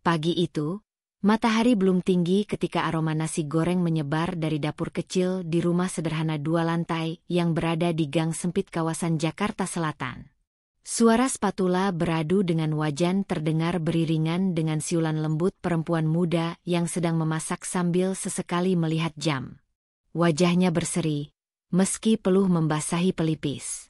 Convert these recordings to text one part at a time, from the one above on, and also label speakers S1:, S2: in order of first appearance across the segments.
S1: Pagi itu, matahari belum tinggi ketika aroma nasi goreng menyebar dari dapur kecil di rumah sederhana 2 lantai yang berada di gang sempit kawasan Jakarta Selatan. Suara spatula beradu dengan wajan terdengar beriringan dengan siulan lembut perempuan muda yang sedang memasak sambil sesekali melihat jam. Wajahnya berseri, meski peluh membasahi pelipis.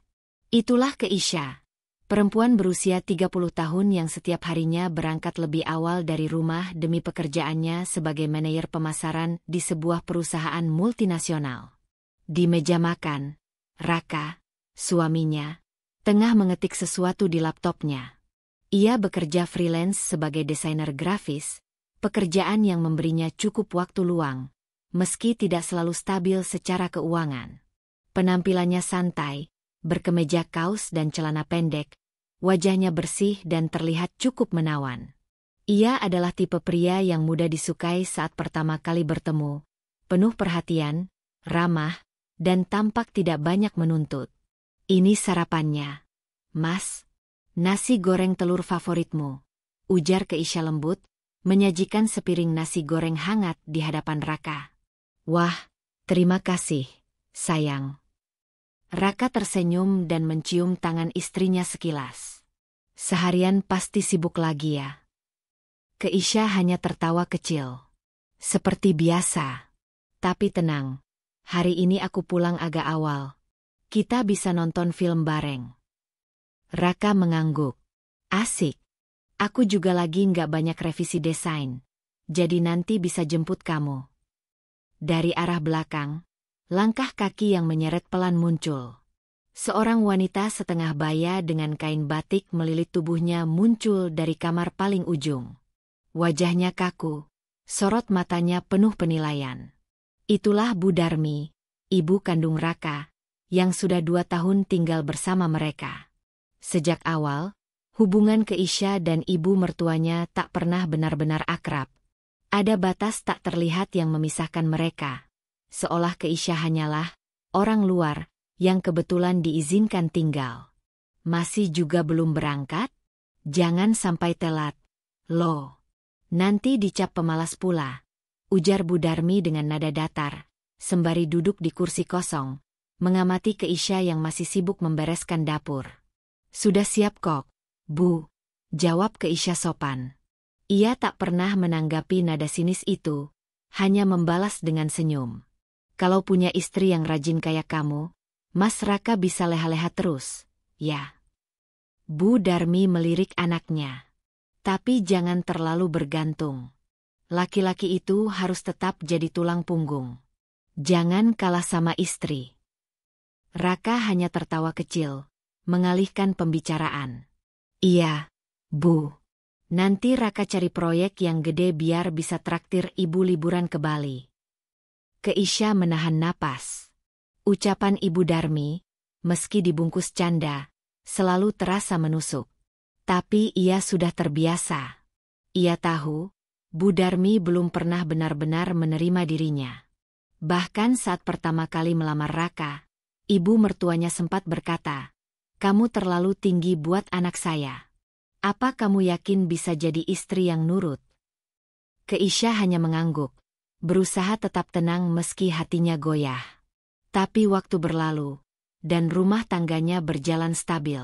S1: Itulah Keisha, perempuan berusia 30 tahun yang setiap harinya berangkat lebih awal dari rumah demi pekerjaannya sebagai manajer pemasaran di sebuah perusahaan multinasional. Di meja makan, Raka, suaminya, tengah mengetik sesuatu di laptopnya. Ia bekerja freelance sebagai desainer grafis, pekerjaan yang memberinya cukup waktu luang, meski tidak selalu stabil secara keuangan. Penampilannya santai, berkemeja kaos dan celana pendek, wajahnya bersih dan terlihat cukup menawan. Ia adalah tipe pria yang mudah disukai saat pertama kali bertemu, penuh perhatian, ramah, dan tampak tidak banyak menuntut. Ini sarapannya, Mas. Nasi goreng telur favoritmu, ujar Keisha lembut, menyajikan sepiring nasi goreng hangat di hadapan Raka. Wah, terima kasih, sayang. Raka tersenyum dan mencium tangan istrinya sekilas. Seharian pasti sibuk lagi ya. Keisha hanya tertawa kecil. Seperti biasa. Tapi tenang, hari ini aku pulang agak awal. Kita bisa nonton film bareng. Raka mengangguk. Asik. Aku juga lagi nggak banyak revisi desain. Jadi nanti bisa jemput kamu. Dari arah belakang, langkah kaki yang menyeret pelan muncul. Seorang wanita setengah baya dengan kain batik melilit tubuhnya muncul dari kamar paling ujung. Wajahnya kaku, sorot matanya penuh penilaian. Itulah Bu Darmi, ibu kandung Raka, yang sudah 2 tahun tinggal bersama mereka. Sejak awal, hubungan Keisha dan ibu mertuanya tak pernah benar-benar akrab. Ada batas tak terlihat yang memisahkan mereka. Seolah Keisha hanyalah orang luar yang kebetulan diizinkan tinggal. Masih juga belum berangkat? Jangan sampai telat. Loh, nanti dicap pemalas pula, ujar Bu Darmi dengan nada datar, sembari duduk di kursi kosong, mengamati Keisha yang masih sibuk membereskan dapur. Sudah siap kok, Bu, jawab Keisha sopan. Ia tak pernah menanggapi nada sinis itu, hanya membalas dengan senyum. Kalau punya istri yang rajin kayak kamu, Mas Raka bisa leha-leha terus, ya. Bu Darmi melirik anaknya. Tapi jangan terlalu bergantung. Laki-laki itu harus tetap jadi tulang punggung. Jangan kalah sama istri. Raka hanya tertawa kecil, mengalihkan pembicaraan. Iya, Bu. Nanti Raka cari proyek yang gede biar bisa traktir ibu liburan ke Bali. Keisha menahan napas. Ucapan Ibu Darmi, meski dibungkus canda, selalu terasa menusuk. Tapi ia sudah terbiasa. Ia tahu, Bu Darmi belum pernah benar-benar menerima dirinya. Bahkan saat pertama kali melamar Raka, ibu mertuanya sempat berkata, "Kamu terlalu tinggi buat anak saya. Apa kamu yakin bisa jadi istri yang nurut?" Keisha hanya mengangguk, berusaha tetap tenang meski hatinya goyah. Tapi waktu berlalu, dan rumah tangganya berjalan stabil.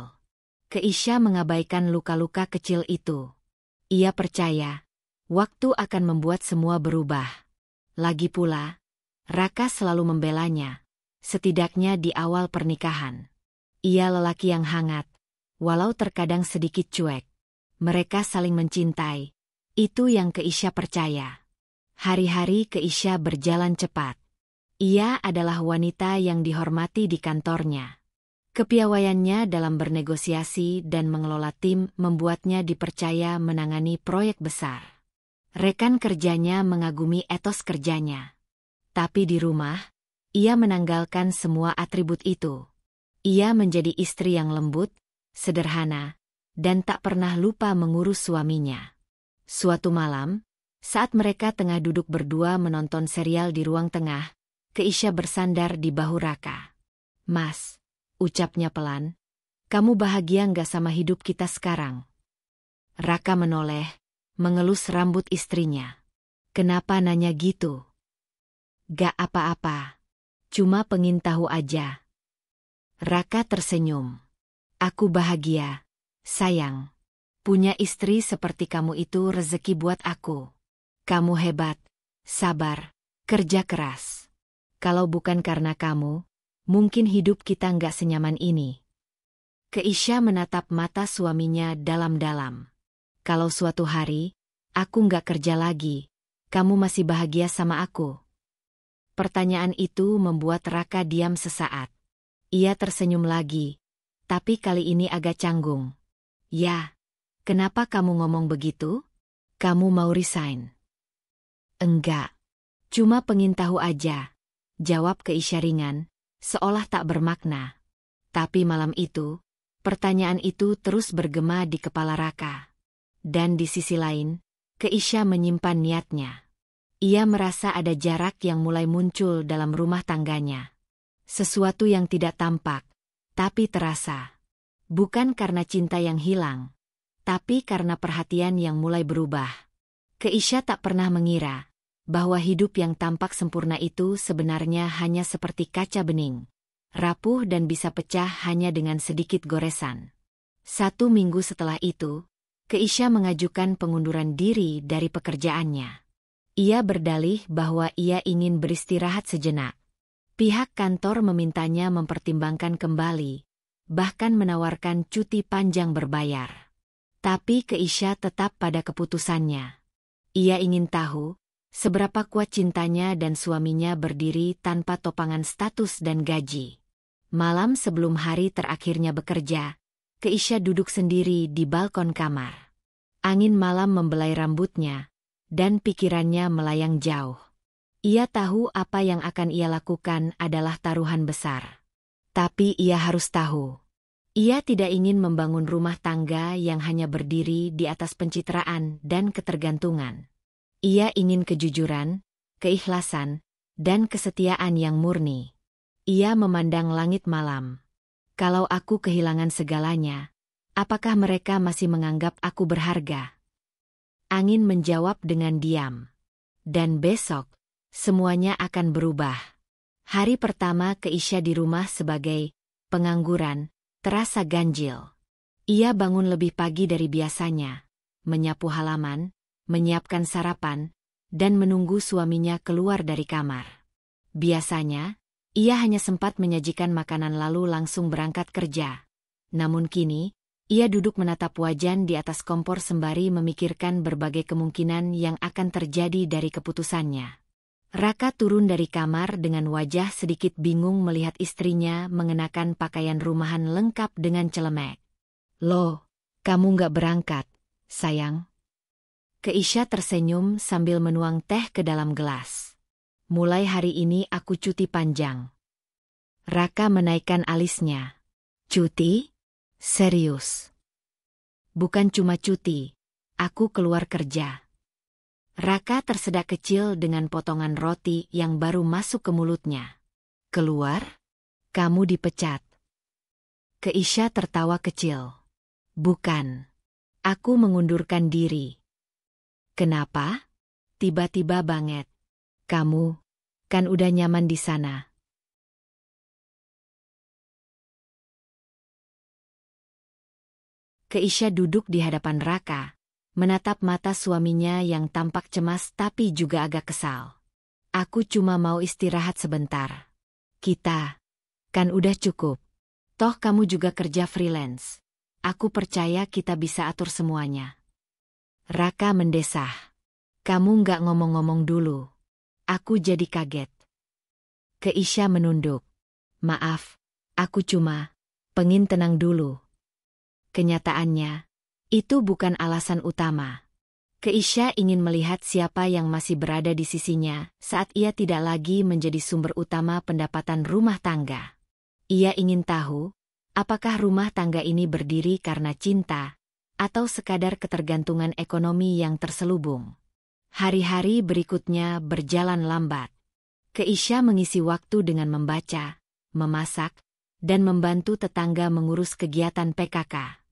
S1: Keisha mengabaikan luka-luka kecil itu. Ia percaya, waktu akan membuat semua berubah. Lagi pula, Raka selalu membelanya, setidaknya di awal pernikahan. Ia lelaki yang hangat, walau terkadang sedikit cuek. Mereka saling mencintai. Itu yang Keisha percaya. Hari-hari Keisha berjalan cepat. Ia adalah wanita yang dihormati di kantornya. Kepiawaiannya dalam bernegosiasi dan mengelola tim membuatnya dipercaya menangani proyek besar. Rekan kerjanya mengagumi etos kerjanya. Tapi di rumah, ia menanggalkan semua atribut itu. Ia menjadi istri yang lembut, sederhana, dan tak pernah lupa mengurus suaminya. Suatu malam, saat mereka tengah duduk berdua menonton serial di ruang tengah, Keisha bersandar di bahu Raka. "Mas," ucapnya pelan, "kamu bahagia nggak sama hidup kita sekarang?" Raka menoleh, mengelus rambut istrinya. Kenapa nanya gitu? Gak apa-apa. Cuma pengen tahu aja. Raka tersenyum. Aku bahagia, sayang. Punya istri seperti kamu itu rezeki buat aku. Kamu hebat, sabar, kerja keras. Kalau bukan karena kamu, mungkin hidup kita nggak senyaman ini. Keisha menatap mata suaminya dalam-dalam. Kalau suatu hari, aku nggak kerja lagi, kamu masih bahagia sama aku? Pertanyaan itu membuat Raka diam sesaat. Ia tersenyum lagi, tapi kali ini agak canggung. Ya, kenapa kamu ngomong begitu? Kamu mau resign? Enggak. Cuma pengen tahu aja. Jawab Keisha ringan, seolah tak bermakna. Tapi malam itu, pertanyaan itu terus bergema di kepala Raka. Dan di sisi lain, Keisha menyimpan niatnya. Ia merasa ada jarak yang mulai muncul dalam rumah tangganya. Sesuatu yang tidak tampak, tapi terasa. Bukan karena cinta yang hilang, tapi karena perhatian yang mulai berubah. Keisha tak pernah mengira bahwa hidup yang tampak sempurna itu sebenarnya hanya seperti kaca bening, rapuh dan bisa pecah hanya dengan sedikit goresan. 1 minggu setelah itu, Keisha mengajukan pengunduran diri dari pekerjaannya. Ia berdalih bahwa ia ingin beristirahat sejenak. Pihak kantor memintanya mempertimbangkan kembali, bahkan menawarkan cuti panjang berbayar. Tapi Keisha tetap pada keputusannya. Ia ingin tahu seberapa kuat cintanya dan suaminya berdiri tanpa topangan status dan gaji. Malam sebelum hari terakhirnya bekerja, Keisha duduk sendiri di balkon kamar. Angin malam membelai rambutnya, dan pikirannya melayang jauh. Ia tahu apa yang akan ia lakukan adalah taruhan besar. Tapi ia harus tahu. Ia tidak ingin membangun rumah tangga yang hanya berdiri di atas pencitraan dan ketergantungan. Ia ingin kejujuran, keikhlasan, dan kesetiaan yang murni. Ia memandang langit malam. Kalau aku kehilangan segalanya, apakah mereka masih menganggap aku berharga? Angin menjawab dengan diam. Dan besok, semuanya akan berubah. Hari pertama Keisha di rumah sebagai pengangguran, terasa ganjil. Ia bangun lebih pagi dari biasanya, menyapu halaman, menyiapkan sarapan, dan menunggu suaminya keluar dari kamar. Biasanya, ia hanya sempat menyajikan makanan lalu langsung berangkat kerja. Namun kini, ia duduk menatap wajan di atas kompor sembari memikirkan berbagai kemungkinan yang akan terjadi dari keputusannya. Raka turun dari kamar dengan wajah sedikit bingung melihat istrinya mengenakan pakaian rumahan lengkap dengan celemek. Loh, kamu nggak berangkat, sayang? Keisha tersenyum sambil menuang teh ke dalam gelas. Mulai hari ini aku cuti panjang. Raka menaikkan alisnya. Cuti? Serius? Bukan cuma cuti, aku keluar kerja. Raka tersedak kecil dengan potongan roti yang baru masuk ke mulutnya. Keluar? Kamu dipecat. Keisha tertawa kecil. Bukan. Aku mengundurkan diri. Kenapa? Tiba-tiba banget. Kamu, kan udah nyaman di sana. Keisha duduk di hadapan Raka, menatap mata suaminya yang tampak cemas tapi juga agak kesal. Aku cuma mau istirahat sebentar. Kita, kan udah cukup. Toh kamu juga kerja freelance. Aku percaya kita bisa atur semuanya. Raka mendesah. Kamu nggak ngomong-ngomong dulu. Aku jadi kaget. Keisha menunduk. Maaf, aku cuma pengen tenang dulu. Kenyataannya, itu bukan alasan utama. Keisha ingin melihat siapa yang masih berada di sisinya saat ia tidak lagi menjadi sumber utama pendapatan rumah tangga. Ia ingin tahu, apakah rumah tangga ini berdiri karena cinta, atau sekadar ketergantungan ekonomi yang terselubung. Hari-hari berikutnya berjalan lambat. Keisha mengisi waktu dengan membaca, memasak, dan membantu tetangga mengurus kegiatan PKK.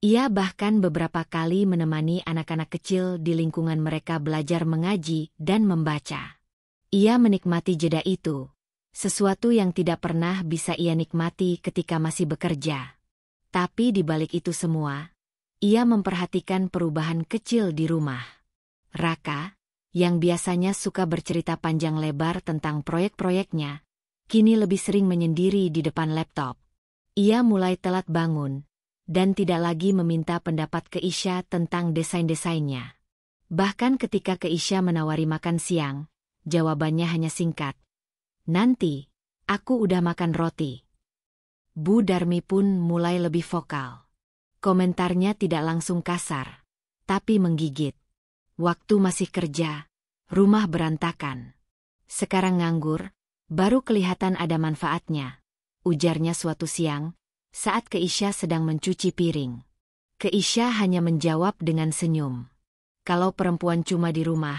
S1: Ia bahkan beberapa kali menemani anak-anak kecil di lingkungan mereka belajar mengaji dan membaca. Ia menikmati jeda itu, sesuatu yang tidak pernah bisa ia nikmati ketika masih bekerja. Tapi di balik itu semua, ia memperhatikan perubahan kecil di rumah. Raka, yang biasanya suka bercerita panjang lebar tentang proyek-proyeknya, kini lebih sering menyendiri di depan laptop. Ia mulai telat bangun, dan tidak lagi meminta pendapat Keisha tentang desain-desainnya. Bahkan ketika Keisha menawari makan siang, jawabannya hanya singkat. "Nanti, aku udah makan roti." Bu Darmi pun mulai lebih vokal. Komentarnya tidak langsung kasar, tapi menggigit. Waktu masih kerja, rumah berantakan. Sekarang nganggur, baru kelihatan ada manfaatnya, ujarnya suatu siang, saat Keisha sedang mencuci piring. Keisha hanya menjawab dengan senyum. Kalau perempuan cuma di rumah,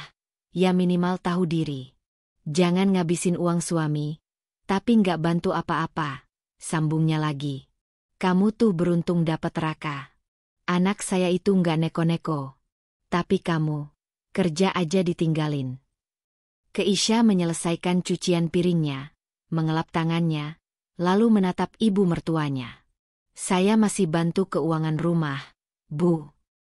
S1: ya minimal tahu diri. Jangan ngabisin uang suami, tapi nggak bantu apa-apa, sambungnya lagi. Kamu tuh beruntung dapat Raka. Anak saya itu nggak neko-neko. Tapi kamu, kerja aja ditinggalin. Keisha menyelesaikan cucian piringnya, mengelap tangannya, lalu menatap ibu mertuanya. Saya masih bantu keuangan rumah, Bu.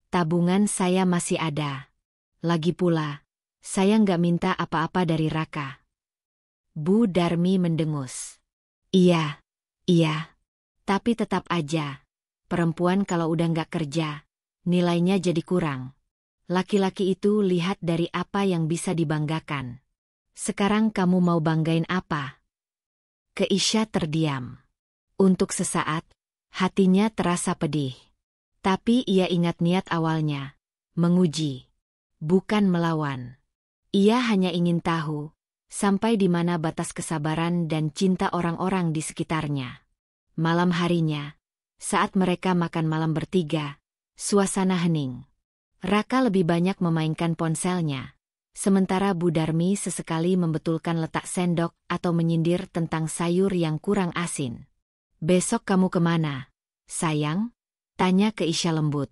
S1: Tabungan saya masih ada. Lagi pula, saya nggak minta apa-apa dari Raka. Bu Darmi mendengus. Iya. Tapi tetap aja, perempuan kalau udah nggak kerja, nilainya jadi kurang. Laki-laki itu lihat dari apa yang bisa dibanggakan. Sekarang kamu mau banggain apa? Keisha terdiam. Untuk sesaat, hatinya terasa pedih. Tapi ia ingat niat awalnya, menguji, bukan melawan. Ia hanya ingin tahu, sampai di mana batas kesabaran dan cinta orang-orang di sekitarnya. Malam harinya, saat mereka makan malam bertiga, suasana hening. Raka lebih banyak memainkan ponselnya, sementara Bu Darmi sesekali membetulkan letak sendok atau menyindir tentang sayur yang kurang asin. "Besok kamu kemana, sayang?" tanya Keisha lembut.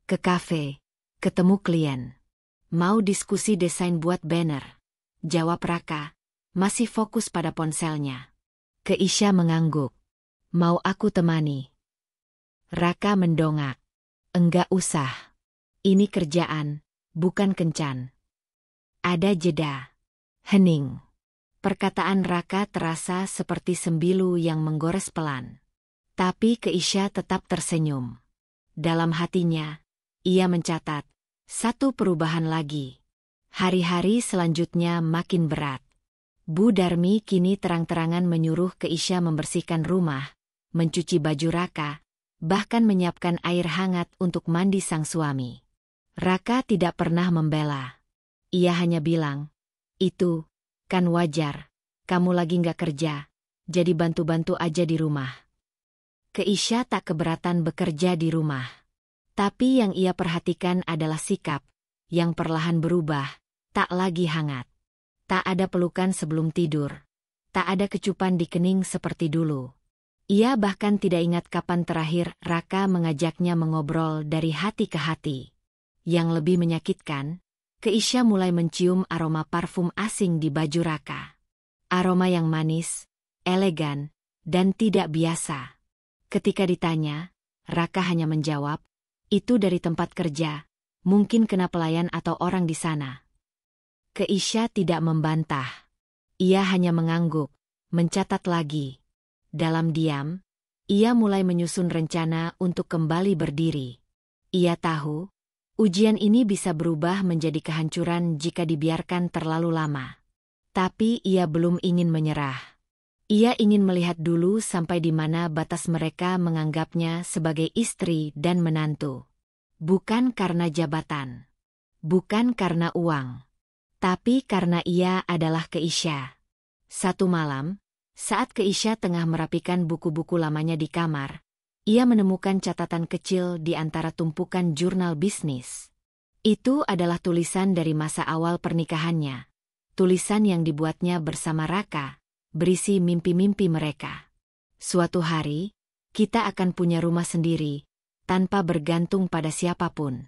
S1: "Ke kafe, ketemu klien. Mau diskusi desain buat banner," jawab Raka, masih fokus pada ponselnya. Keisha mengangguk. "Mau aku temani?" Raka mendongak. "Enggak usah. Ini kerjaan, bukan kencan." Ada jeda. Hening. Perkataan Raka terasa seperti sembilu yang menggores pelan. Tapi Keisha tetap tersenyum. Dalam hatinya, ia mencatat, satu perubahan lagi. Hari-hari selanjutnya makin berat. Bu Darmi kini terang-terangan menyuruh Keisha membersihkan rumah, mencuci baju Raka, bahkan menyiapkan air hangat untuk mandi sang suami. Raka tidak pernah membela. Ia hanya bilang, "Itu, kan wajar, kamu lagi nggak kerja, jadi bantu-bantu aja di rumah." Keisha tak keberatan bekerja di rumah. Tapi yang ia perhatikan adalah sikap, yang perlahan berubah, tak lagi hangat. Tak ada pelukan sebelum tidur. Tak ada kecupan di kening seperti dulu. Ia bahkan tidak ingat kapan terakhir Raka mengajaknya mengobrol dari hati ke hati. Yang lebih menyakitkan, Keisha mulai mencium aroma parfum asing di baju Raka. Aroma yang manis, elegan, dan tidak biasa. Ketika ditanya, Raka hanya menjawab, "Itu dari tempat kerja, mungkin kena pelayan atau orang di sana." Keisha tidak membantah. Ia hanya mengangguk, mencatat lagi. Dalam diam, ia mulai menyusun rencana untuk kembali berdiri. Ia tahu, ujian ini bisa berubah menjadi kehancuran jika dibiarkan terlalu lama. Tapi ia belum ingin menyerah. Ia ingin melihat dulu sampai di mana batas mereka menganggapnya sebagai istri dan menantu. Bukan karena jabatan. Bukan karena uang. Tapi karena ia adalah Keisha. Satu malam, saat Keisha tengah merapikan buku-buku lamanya di kamar, ia menemukan catatan kecil di antara tumpukan jurnal bisnis. Itu adalah tulisan dari masa awal pernikahannya. Tulisan yang dibuatnya bersama Raka, berisi mimpi-mimpi mereka. "Suatu hari, kita akan punya rumah sendiri, tanpa bergantung pada siapapun.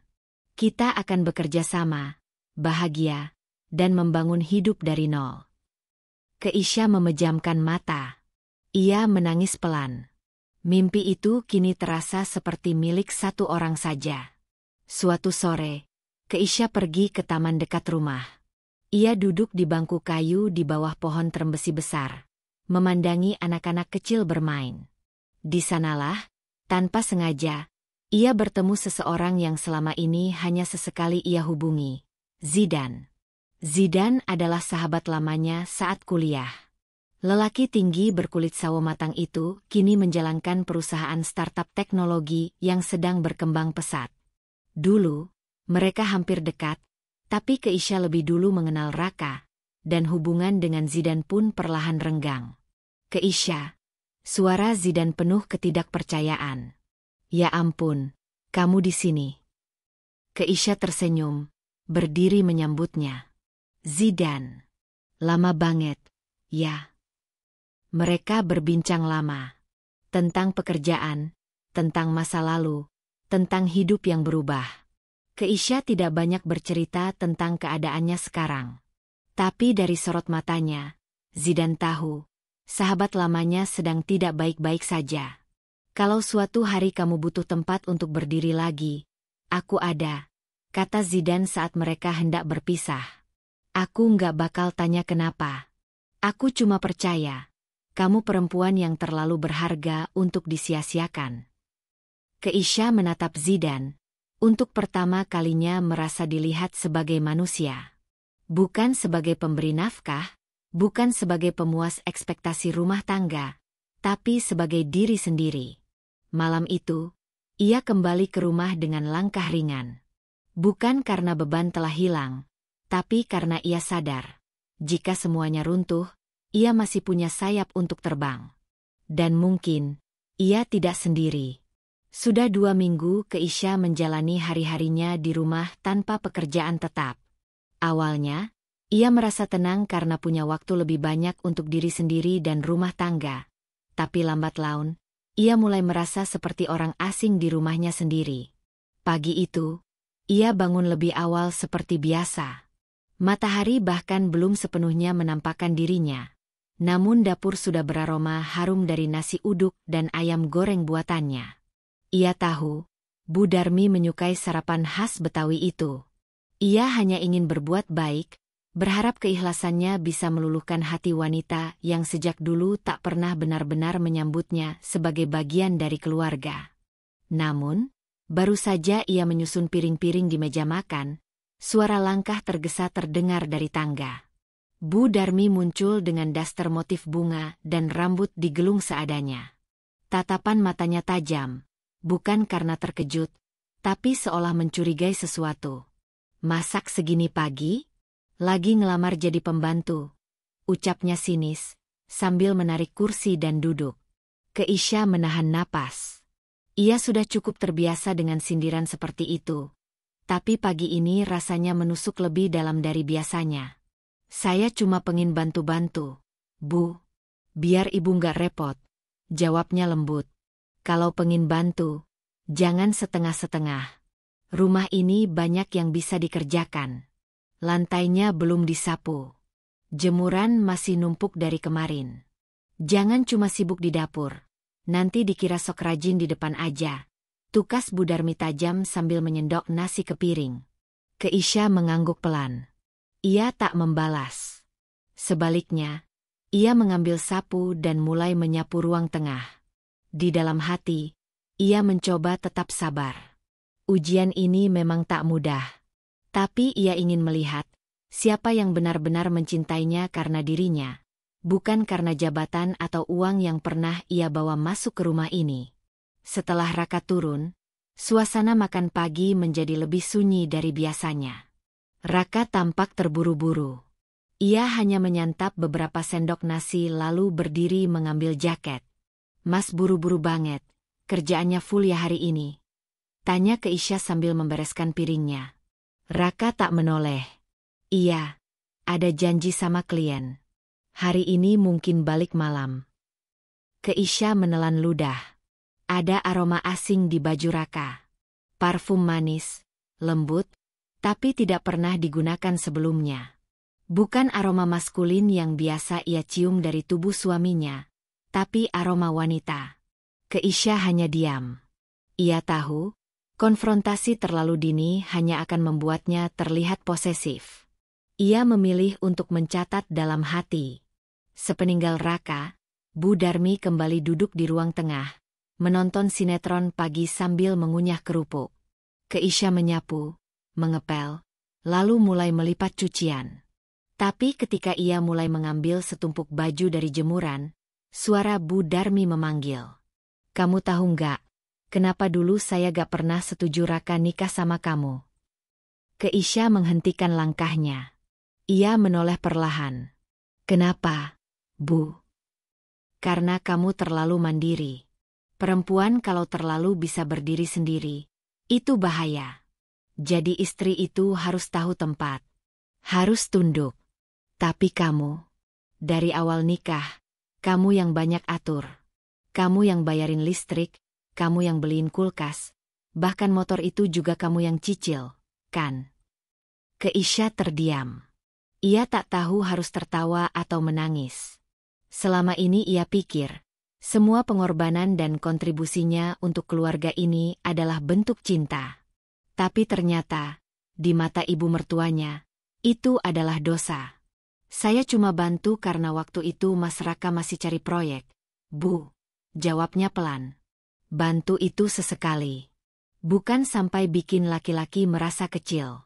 S1: Kita akan bekerja sama, bahagia, dan membangun hidup dari nol. Keisha memejamkan mata. Ia menangis pelan. Mimpi itu kini terasa seperti milik satu orang saja. Suatu sore, Keisha pergi ke taman dekat rumah. Ia duduk di bangku kayu di bawah pohon trembesi besar, memandangi anak-anak kecil bermain. Di sanalah, tanpa sengaja, ia bertemu seseorang yang selama ini hanya sesekali ia hubungi, Zidan. Zidan adalah sahabat lamanya saat kuliah. Lelaki tinggi berkulit sawo matang itu kini menjalankan perusahaan startup teknologi yang sedang berkembang pesat. Dulu, mereka hampir dekat, tapi Keisha lebih dulu mengenal Raka, dan hubungan dengan Zidan pun perlahan renggang. Keisha, suara Zidan penuh ketidakpercayaan. Ya ampun, kamu di sini. Keisha tersenyum, berdiri menyambutnya. Zidan. Lama banget, ya. Mereka berbincang lama. Tentang pekerjaan, tentang masa lalu, tentang hidup yang berubah. Keisha tidak banyak bercerita tentang keadaannya sekarang. Tapi dari sorot matanya, Zidan tahu, sahabat lamanya sedang tidak baik-baik saja. Kalau suatu hari kamu butuh tempat untuk berdiri lagi, aku ada, kata Zidan saat mereka hendak berpisah. Aku nggak bakal tanya kenapa. Aku cuma percaya, kamu perempuan yang terlalu berharga untuk disia-siakan. Keisha menatap Zidan, untuk pertama kalinya merasa dilihat sebagai manusia. Bukan sebagai pemberi nafkah, bukan sebagai pemuas ekspektasi rumah tangga, tapi sebagai diri sendiri. Malam itu, ia kembali ke rumah dengan langkah ringan. Bukan karena beban telah hilang, tapi karena ia sadar, jika semuanya runtuh, ia masih punya sayap untuk terbang. Dan mungkin, ia tidak sendiri. Sudah 2 minggu Keisha menjalani hari-harinya di rumah tanpa pekerjaan tetap. Awalnya, ia merasa tenang karena punya waktu lebih banyak untuk diri sendiri dan rumah tangga. Tapi lambat laun, ia mulai merasa seperti orang asing di rumahnya sendiri. Pagi itu, ia bangun lebih awal seperti biasa. Matahari bahkan belum sepenuhnya menampakkan dirinya. Namun dapur sudah beraroma harum dari nasi uduk dan ayam goreng buatannya. Ia tahu, Bu Darmi menyukai sarapan khas Betawi itu. Ia hanya ingin berbuat baik, berharap keikhlasannya bisa meluluhkan hati wanita yang sejak dulu tak pernah benar-benar menyambutnya sebagai bagian dari keluarga. Namun, baru saja ia menyusun piring-piring di meja makan, suara langkah tergesa terdengar dari tangga. Bu Darmi muncul dengan daster motif bunga dan rambut digelung seadanya. Tatapan matanya tajam, bukan karena terkejut, tapi seolah mencurigai sesuatu. Masak segini pagi? Lagi ngelamar jadi pembantu, ucapnya sinis, sambil menarik kursi dan duduk. Keisha menahan napas. Ia sudah cukup terbiasa dengan sindiran seperti itu. Tapi pagi ini rasanya menusuk lebih dalam dari biasanya. Saya cuma pengen bantu-bantu, Bu. Biar ibu nggak repot, jawabnya lembut. Kalau pengen bantu, jangan setengah-setengah. Rumah ini banyak yang bisa dikerjakan. Lantainya belum disapu. Jemuran masih numpuk dari kemarin. Jangan cuma sibuk di dapur. Nanti dikira sok rajin di depan aja. Tukas Bu Darmi tajam sambil menyendok nasi ke piring. Keisha mengangguk pelan. Ia tak membalas. Sebaliknya, ia mengambil sapu dan mulai menyapu ruang tengah. Di dalam hati, ia mencoba tetap sabar. Ujian ini memang tak mudah. Tapi ia ingin melihat siapa yang benar-benar mencintainya karena dirinya, bukan karena jabatan atau uang yang pernah ia bawa masuk ke rumah ini. Setelah Raka turun, suasana makan pagi menjadi lebih sunyi dari biasanya. Raka tampak terburu-buru. Ia hanya menyantap beberapa sendok nasi lalu berdiri mengambil jaket. Mas buru-buru banget, kerjaannya full ya hari ini? Tanya Keisha sambil membereskan piringnya. Raka tak menoleh. Iya, ada janji sama klien. Hari ini mungkin balik malam. Keisha menelan ludah. Ada aroma asing di baju Raka. Parfum manis, lembut, tapi tidak pernah digunakan sebelumnya. Bukan aroma maskulin yang biasa ia cium dari tubuh suaminya, tapi aroma wanita. Keisha hanya diam. Ia tahu, konfrontasi terlalu dini hanya akan membuatnya terlihat posesif. Ia memilih untuk mencatat dalam hati. Sepeninggal Raka, Bu Darmi kembali duduk di ruang tengah, menonton sinetron pagi sambil mengunyah kerupuk. Keisha menyapu, mengepel, lalu mulai melipat cucian. Tapi ketika ia mulai mengambil setumpuk baju dari jemuran, suara Bu Darmi memanggil. Kamu tahu nggak, kenapa dulu saya gak pernah setuju Raka nikah sama kamu? Keisha menghentikan langkahnya. Ia menoleh perlahan. Kenapa, Bu? Karena kamu terlalu mandiri. Perempuan kalau terlalu bisa berdiri sendiri, itu bahaya. Jadi istri itu harus tahu tempat. Harus tunduk. Tapi kamu, dari awal nikah, kamu yang banyak atur. Kamu yang bayarin listrik, kamu yang beliin kulkas, bahkan motor itu juga kamu yang cicil, kan? Keisha terdiam. Ia tak tahu harus tertawa atau menangis. Selama ini ia pikir, semua pengorbanan dan kontribusinya untuk keluarga ini adalah bentuk cinta. Tapi ternyata, di mata ibu mertuanya, itu adalah dosa. Saya cuma bantu karena waktu itu Mas Raka masih cari proyek, Bu. Jawabnya pelan. Bantu itu sesekali. Bukan sampai bikin laki-laki merasa kecil.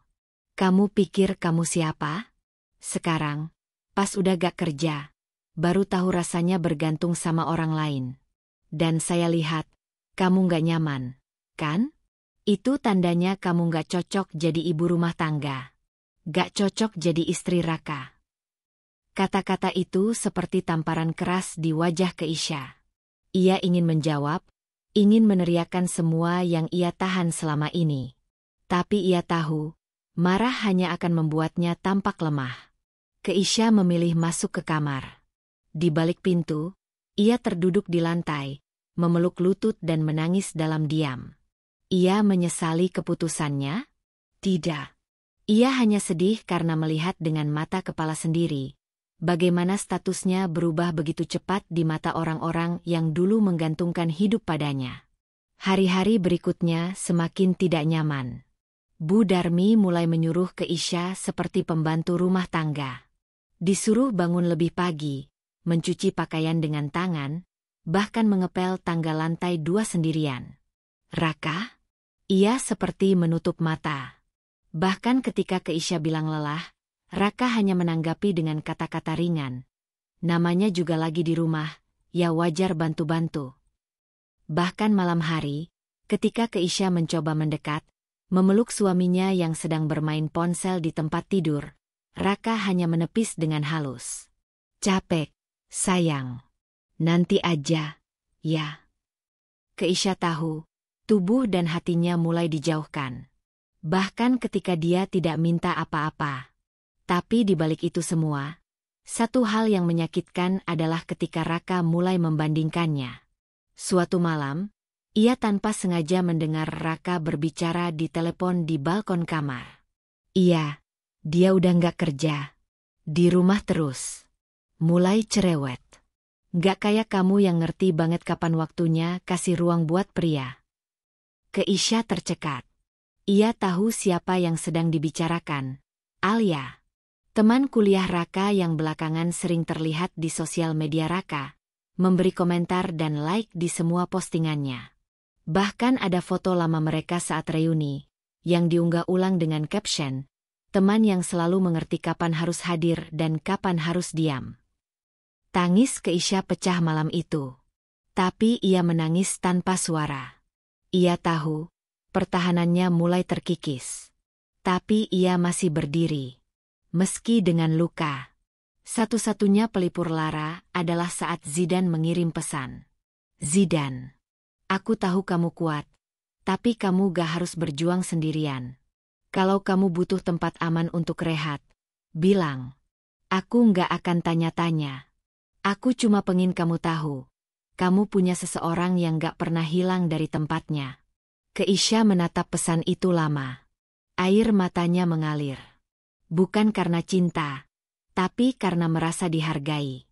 S1: Kamu pikir kamu siapa? Sekarang, pas udah gak kerja, baru tahu rasanya bergantung sama orang lain. Dan saya lihat, kamu gak nyaman, kan? Itu tandanya kamu gak cocok jadi ibu rumah tangga. Gak cocok jadi istri Raka. Kata-kata itu seperti tamparan keras di wajah Keisha. Ia ingin menjawab, ingin meneriakkan semua yang ia tahan selama ini. Tapi ia tahu, marah hanya akan membuatnya tampak lemah. Keisha memilih masuk ke kamar. Di balik pintu, ia terduduk di lantai, memeluk lutut dan menangis dalam diam. Ia menyesali keputusannya? Tidak. Ia hanya sedih karena melihat dengan mata kepala sendiri, bagaimana statusnya berubah begitu cepat di mata orang-orang yang dulu menggantungkan hidup padanya. Hari-hari berikutnya semakin tidak nyaman. Bu Darmi mulai menyuruh Keisha seperti pembantu rumah tangga. Disuruh bangun lebih pagi, mencuci pakaian dengan tangan, bahkan mengepel tangga lantai 2 sendirian. Raka? Ia seperti menutup mata. Bahkan ketika Keisha bilang lelah, Raka hanya menanggapi dengan kata-kata ringan. Namanya juga lagi di rumah, ya wajar bantu-bantu. Bahkan malam hari, ketika Keisha mencoba mendekat, memeluk suaminya yang sedang bermain ponsel di tempat tidur, Raka hanya menepis dengan halus. Capek, sayang. Nanti aja, ya. Keisha tahu, tubuh dan hatinya mulai dijauhkan. Bahkan ketika dia tidak minta apa-apa. Tapi di balik itu semua, satu hal yang menyakitkan adalah ketika Raka mulai membandingkannya. Suatu malam, ia tanpa sengaja mendengar Raka berbicara di telepon di balkon kamar. Iya, dia udah nggak kerja. Di rumah terus. Mulai cerewet. Nggak kayak kamu yang ngerti banget kapan waktunya kasih ruang buat pria. Keisha tercekat. Ia tahu siapa yang sedang dibicarakan. Alia. Teman kuliah Raka yang belakangan sering terlihat di sosial media Raka, memberi komentar dan like di semua postingannya. Bahkan ada foto lama mereka saat reuni, yang diunggah ulang dengan caption, teman yang selalu mengerti kapan harus hadir dan kapan harus diam. Tangis Keisha pecah malam itu. Tapi ia menangis tanpa suara. Ia tahu, pertahanannya mulai terkikis. Tapi ia masih berdiri. Meski dengan luka. Satu-satunya pelipur lara adalah saat Zidane mengirim pesan. Zidane, aku tahu kamu kuat, tapi kamu gak harus berjuang sendirian. Kalau kamu butuh tempat aman untuk rehat, bilang. Aku gak akan tanya-tanya. Aku cuma pengen kamu tahu. kamu punya seseorang yang gak pernah hilang dari tempatnya. Keisha menatap pesan itu lama. Air matanya mengalir. Bukan karena cinta, tapi karena merasa dihargai.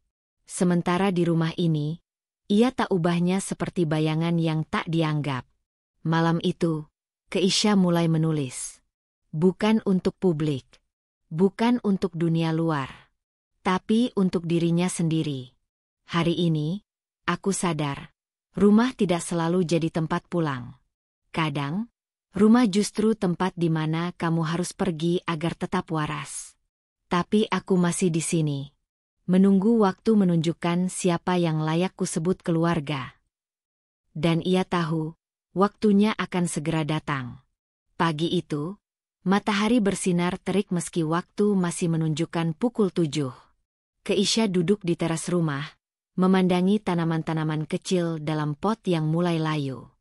S1: Sementara di rumah ini, ia tak ubahnya seperti bayangan yang tak dianggap. Malam itu, Keisha mulai menulis. Bukan untuk publik. Bukan untuk dunia luar. Tapi untuk dirinya sendiri. Hari ini, aku sadar, rumah tidak selalu jadi tempat pulang. Kadang, rumah justru tempat di mana kamu harus pergi agar tetap waras. Tapi aku masih di sini. Menunggu waktu menunjukkan siapa yang layak kusebut keluarga. Dan ia tahu, waktunya akan segera datang. Pagi itu, matahari bersinar terik meski waktu masih menunjukkan pukul 7. Keisha duduk di teras rumah, memandangi tanaman-tanaman kecil dalam pot yang mulai layu.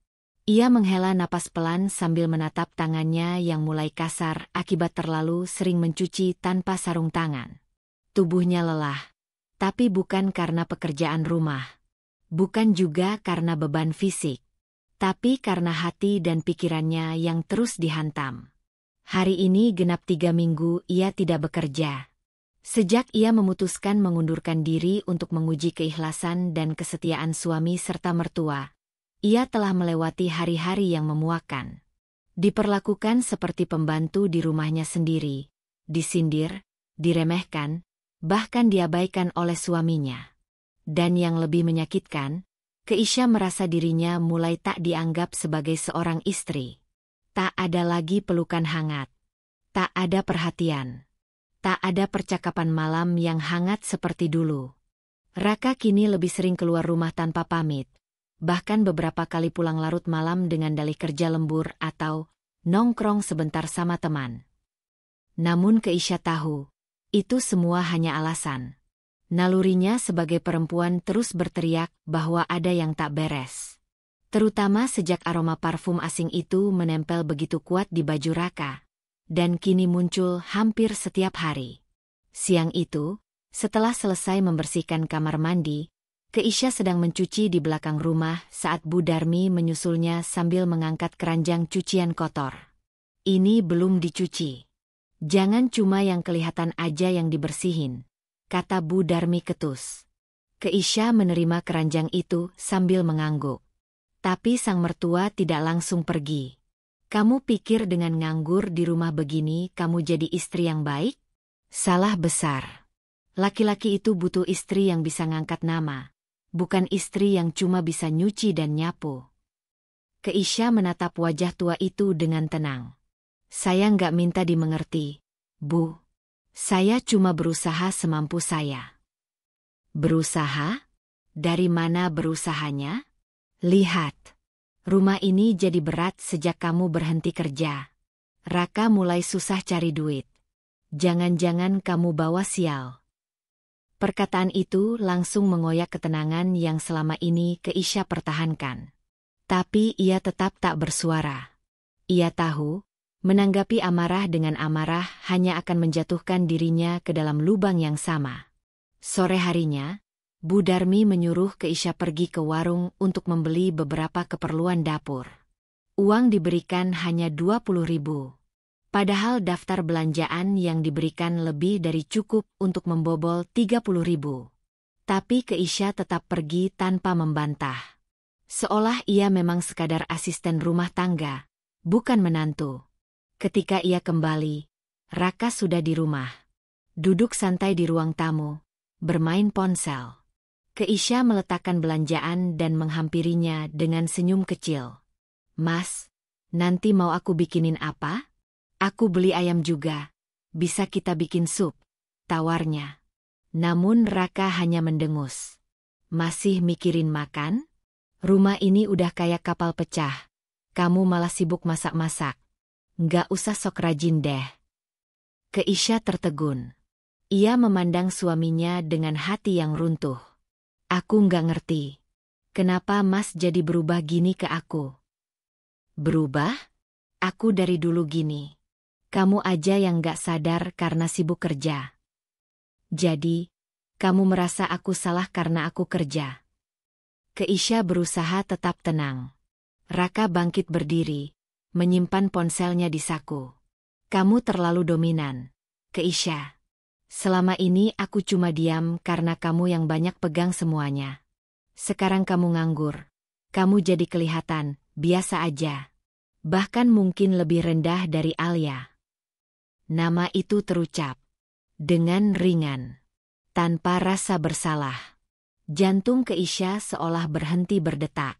S1: Ia menghela napas pelan sambil menatap tangannya yang mulai kasar akibat terlalu sering mencuci tanpa sarung tangan. Tubuhnya lelah, tapi bukan karena pekerjaan rumah. Bukan juga karena beban fisik, tapi karena hati dan pikirannya yang terus dihantam. Hari ini genap 3 minggu ia tidak bekerja. Sejak ia memutuskan mengundurkan diri untuk menguji keikhlasan dan kesetiaan suami serta mertua, ia telah melewati hari-hari yang memuakkan. Diperlakukan seperti pembantu di rumahnya sendiri, disindir, diremehkan, bahkan diabaikan oleh suaminya. Dan yang lebih menyakitkan, Keisha merasa dirinya mulai tak dianggap sebagai seorang istri. Tak ada lagi pelukan hangat. Tak ada perhatian. Tak ada percakapan malam yang hangat seperti dulu. Raka kini lebih sering keluar rumah tanpa pamit. Bahkan beberapa kali pulang larut malam dengan dalih kerja lembur atau nongkrong sebentar sama teman. Namun Keisha tahu, itu semua hanya alasan. Nalurinya sebagai perempuan terus berteriak bahwa ada yang tak beres. Terutama sejak aroma parfum asing itu menempel begitu kuat di baju Raka. Dan kini muncul hampir setiap hari. Siang itu, setelah selesai membersihkan kamar mandi, Keisha sedang mencuci di belakang rumah saat Bu Darmi menyusulnya sambil mengangkat keranjang cucian kotor. Ini belum dicuci. Jangan cuma yang kelihatan aja yang dibersihin, kata Bu Darmi ketus. Keisha menerima keranjang itu sambil mengangguk. Tapi sang mertua tidak langsung pergi. Kamu pikir dengan nganggur di rumah begini kamu jadi istri yang baik? Salah besar. Laki-laki itu butuh istri yang bisa ngangkat nama, bukan istri yang cuma bisa nyuci dan nyapu. Keisha menatap wajah tua itu dengan tenang. Saya nggak minta dimengerti, Bu. Saya cuma berusaha semampu saya. Berusaha? Dari mana berusahanya? Lihat. Rumah ini jadi berat sejak kamu berhenti kerja. Raka mulai susah cari duit. Jangan-jangan kamu bawa sial. Perkataan itu langsung mengoyak ketenangan yang selama ini Keisha pertahankan. Tapi ia tetap tak bersuara. Ia tahu, menanggapi amarah dengan amarah hanya akan menjatuhkan dirinya ke dalam lubang yang sama. Sore harinya, Bu Darmi menyuruh Keisha pergi ke warung untuk membeli beberapa keperluan dapur. Uang diberikan hanya 20.000. Padahal daftar belanjaan yang diberikan lebih dari cukup untuk membobol 30.000. Tapi Keisha tetap pergi tanpa membantah. Seolah ia memang sekadar asisten rumah tangga, bukan menantu. Ketika ia kembali, Raka sudah di rumah. Duduk santai di ruang tamu, bermain ponsel. Keisha meletakkan belanjaan dan menghampirinya dengan senyum kecil. Mas, nanti mau aku bikinin apa? Aku beli ayam juga. Bisa kita bikin sup, tawarnya. Namun Raka hanya mendengus. Masih mikirin makan? Rumah ini udah kayak kapal pecah. Kamu malah sibuk masak-masak. Nggak usah sok rajin deh. Keisha tertegun. Ia memandang suaminya dengan hati yang runtuh. Aku nggak ngerti. Kenapa Mas jadi berubah gini ke aku? Berubah? Aku dari dulu gini. Kamu aja yang nggak sadar karena sibuk kerja. Jadi, kamu merasa aku salah karena aku kerja. Keisha berusaha tetap tenang. Raka bangkit berdiri, menyimpan ponselnya di saku. Kamu terlalu dominan, Keisha. Selama ini aku cuma diam karena kamu yang banyak pegang semuanya. Sekarang kamu nganggur. Kamu jadi kelihatan biasa aja. Bahkan mungkin lebih rendah dari Alia. Nama itu terucap dengan ringan, tanpa rasa bersalah. Jantung Keisha seolah berhenti berdetak.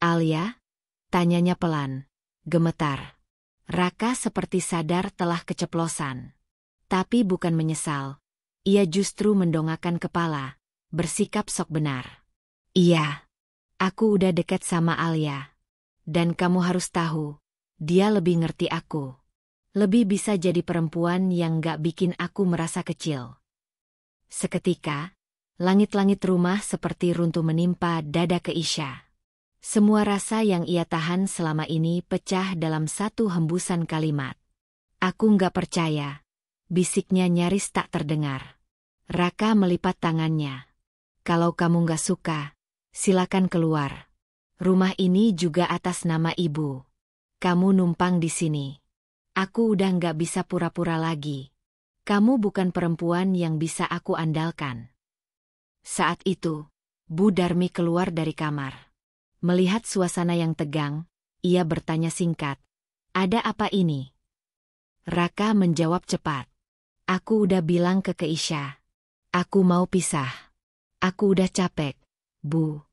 S1: Alia? Tanyanya pelan, gemetar. Raka seperti sadar telah keceplosan. Tapi bukan menyesal. Ia justru mendongakkan kepala, bersikap sok benar. Iya, aku udah dekat sama Alia. Dan kamu harus tahu, dia lebih ngerti aku. Lebih bisa jadi perempuan yang gak bikin aku merasa kecil. Seketika, langit-langit rumah seperti runtuh menimpa dada Keisha. Semua rasa yang ia tahan selama ini pecah dalam satu hembusan kalimat. Aku nggak percaya. Bisiknya nyaris tak terdengar. Raka melipat tangannya. Kalau kamu nggak suka, silakan keluar. Rumah ini juga atas nama ibu. Kamu numpang di sini. Aku udah nggak bisa pura-pura lagi. Kamu bukan perempuan yang bisa aku andalkan. Saat itu, Bu Darmi keluar dari kamar. Melihat suasana yang tegang, ia bertanya singkat, "Ada apa ini?" Raka menjawab cepat, "Aku udah bilang ke Keisha. Aku mau pisah. Aku udah capek, Bu."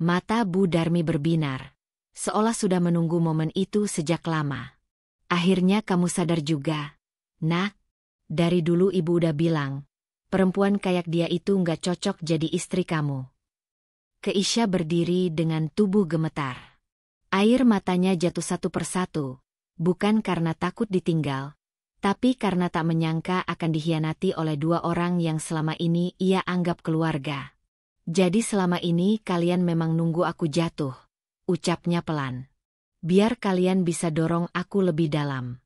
S1: Mata Bu Darmi berbinar, seolah sudah menunggu momen itu sejak lama. "Akhirnya kamu sadar juga, Nak. Dari dulu ibu udah bilang, perempuan kayak dia itu nggak cocok jadi istri kamu." Keisha berdiri dengan tubuh gemetar. Air matanya jatuh satu persatu, bukan karena takut ditinggal, tapi karena tak menyangka akan dikhianati oleh dua orang yang selama ini ia anggap keluarga. "Jadi selama ini kalian memang nunggu aku jatuh," ucapnya pelan. "Biar kalian bisa dorong aku lebih dalam."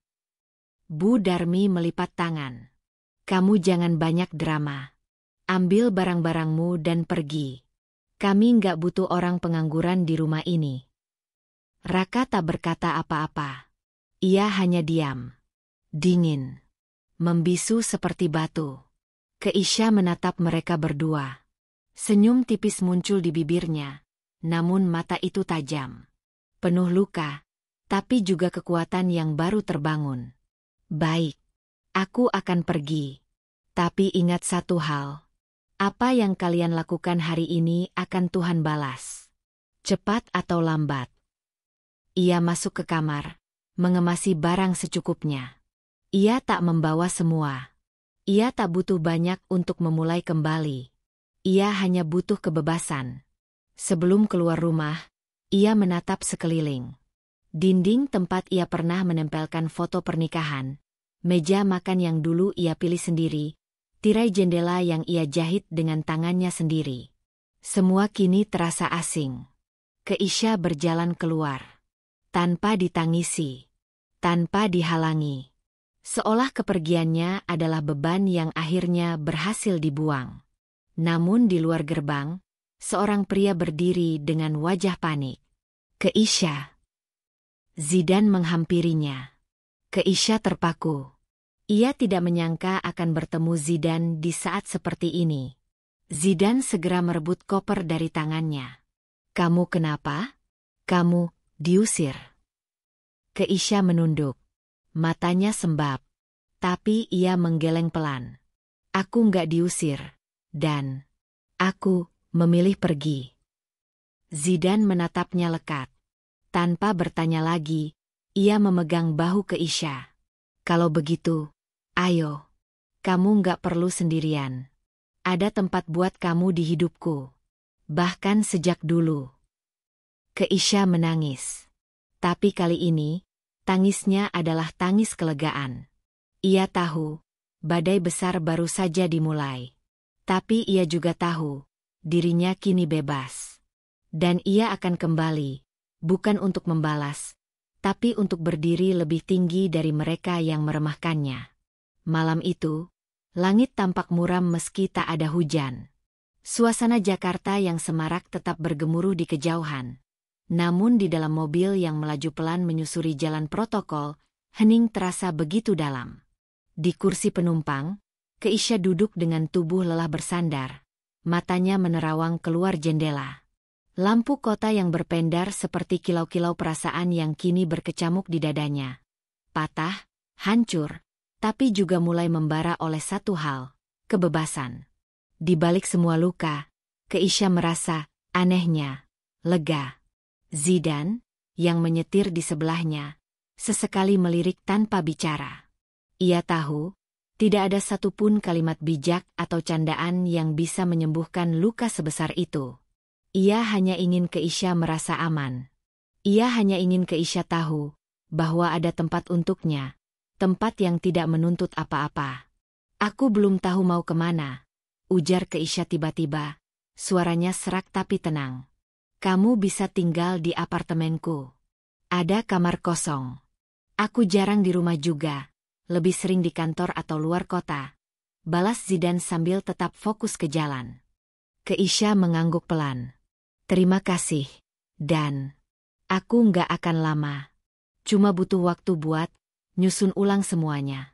S1: Bu Darmi melipat tangan. "Kamu jangan banyak drama. Ambil barang-barangmu dan pergi. Kami nggak butuh orang pengangguran di rumah ini." Raka tak berkata apa-apa. Ia hanya diam. Dingin. Membisu seperti batu. Keisha menatap mereka berdua. Senyum tipis muncul di bibirnya, namun mata itu tajam. Penuh luka, tapi juga kekuatan yang baru terbangun. "Baik. Aku akan pergi. Tapi ingat satu hal. Apa yang kalian lakukan hari ini akan Tuhan balas. Cepat atau lambat." Ia masuk ke kamar, mengemasi barang secukupnya. Ia tak membawa semua. Ia tak butuh banyak untuk memulai kembali. Ia hanya butuh kebebasan. Sebelum keluar rumah, ia menatap sekeliling. Dinding tempat ia pernah menempelkan foto pernikahan, meja makan yang dulu ia pilih sendiri, tirai jendela yang ia jahit dengan tangannya sendiri. Semua kini terasa asing. Keisha berjalan keluar. Tanpa ditangisi. Tanpa dihalangi. Seolah kepergiannya adalah beban yang akhirnya berhasil dibuang. Namun di luar gerbang, seorang pria berdiri dengan wajah panik. "Keisha." Zidan menghampirinya. Keisha terpaku. Ia tidak menyangka akan bertemu Zidan di saat seperti ini. Zidan segera merebut koper dari tangannya. "Kamu kenapa?" "Kamu diusir." Keisha menunduk. Matanya sembab. Tapi ia menggeleng pelan. "Aku nggak diusir. Dan aku memilih pergi." Zidan menatapnya lekat. Tanpa bertanya lagi, ia memegang bahu Keisha. "Kalau begitu, ayo. Kamu nggak perlu sendirian. Ada tempat buat kamu di hidupku. Bahkan sejak dulu." Keisha menangis. Tapi kali ini, tangisnya adalah tangis kelegaan. Ia tahu, badai besar baru saja dimulai. Tapi ia juga tahu, dirinya kini bebas. Dan ia akan kembali, bukan untuk membalas, tapi untuk berdiri lebih tinggi dari mereka yang meremehkannya. Malam itu, langit tampak muram meski tak ada hujan. Suasana Jakarta yang semarak tetap bergemuruh di kejauhan. Namun di dalam mobil yang melaju pelan menyusuri jalan protokol, hening terasa begitu dalam. Di kursi penumpang, Keisha duduk dengan tubuh lelah bersandar. Matanya menerawang keluar jendela. Lampu kota yang berpendar seperti kilau-kilau perasaan yang kini berkecamuk di dadanya. Patah, hancur, tapi juga mulai membara oleh satu hal, kebebasan. Di balik semua luka, Keisha merasa, anehnya, lega. Zidane, yang menyetir di sebelahnya, sesekali melirik tanpa bicara. Ia tahu, tidak ada satupun kalimat bijak atau candaan yang bisa menyembuhkan luka sebesar itu. Ia hanya ingin Keisha merasa aman. Ia hanya ingin Keisha tahu bahwa ada tempat untuknya, tempat yang tidak menuntut apa-apa. Aku belum tahu mau kemana, ujar Keisha tiba-tiba, suaranya serak tapi tenang. Kamu bisa tinggal di apartemenku. Ada kamar kosong. Aku jarang di rumah juga. Lebih sering di kantor atau luar kota. Balas Zidane sambil tetap fokus ke jalan. Keisha mengangguk pelan. Terima kasih, Dan. Aku nggak akan lama. Cuma butuh waktu buat nyusun ulang semuanya.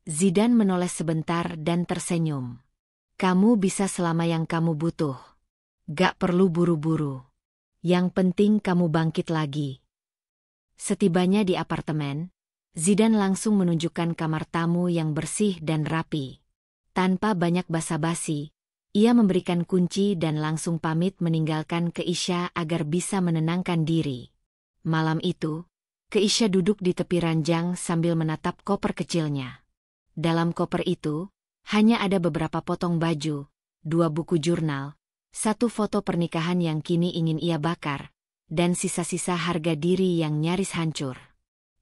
S1: Zidane menoleh sebentar dan tersenyum. Kamu bisa selama yang kamu butuh. Gak perlu buru-buru. Yang penting kamu bangkit lagi. Setibanya di apartemen, Zidane langsung menunjukkan kamar tamu yang bersih dan rapi. Tanpa banyak basa-basi, ia memberikan kunci dan langsung pamit meninggalkan Keisha agar bisa menenangkan diri. Malam itu, Keisha duduk di tepi ranjang sambil menatap koper kecilnya. Dalam koper itu, hanya ada beberapa potong baju, 2 buku jurnal, 1 foto pernikahan yang kini ingin ia bakar, dan sisa-sisa harga diri yang nyaris hancur.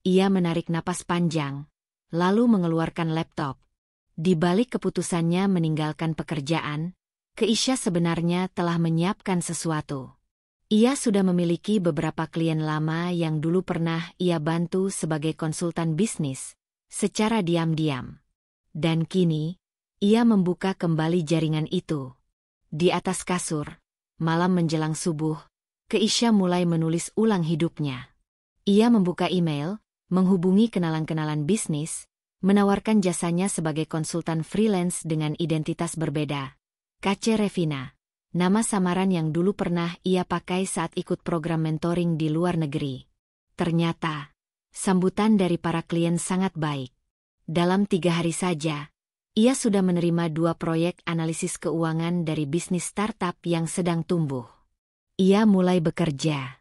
S1: Ia menarik napas panjang, lalu mengeluarkan laptop. Di balik keputusannya meninggalkan pekerjaan, Keisha sebenarnya telah menyiapkan sesuatu. Ia sudah memiliki beberapa klien lama yang dulu pernah ia bantu sebagai konsultan bisnis, secara diam-diam. Dan kini, ia membuka kembali jaringan itu. Di atas kasur, malam menjelang subuh, Keisha mulai menulis ulang hidupnya. Ia membuka email, menghubungi kenalan-kenalan bisnis, menawarkan jasanya sebagai konsultan freelance dengan identitas berbeda. Kace Revina, nama samaran yang dulu pernah ia pakai saat ikut program mentoring di luar negeri. Ternyata, sambutan dari para klien sangat baik. Dalam 3 hari saja, ia sudah menerima 2 proyek analisis keuangan dari bisnis startup yang sedang tumbuh. Ia mulai bekerja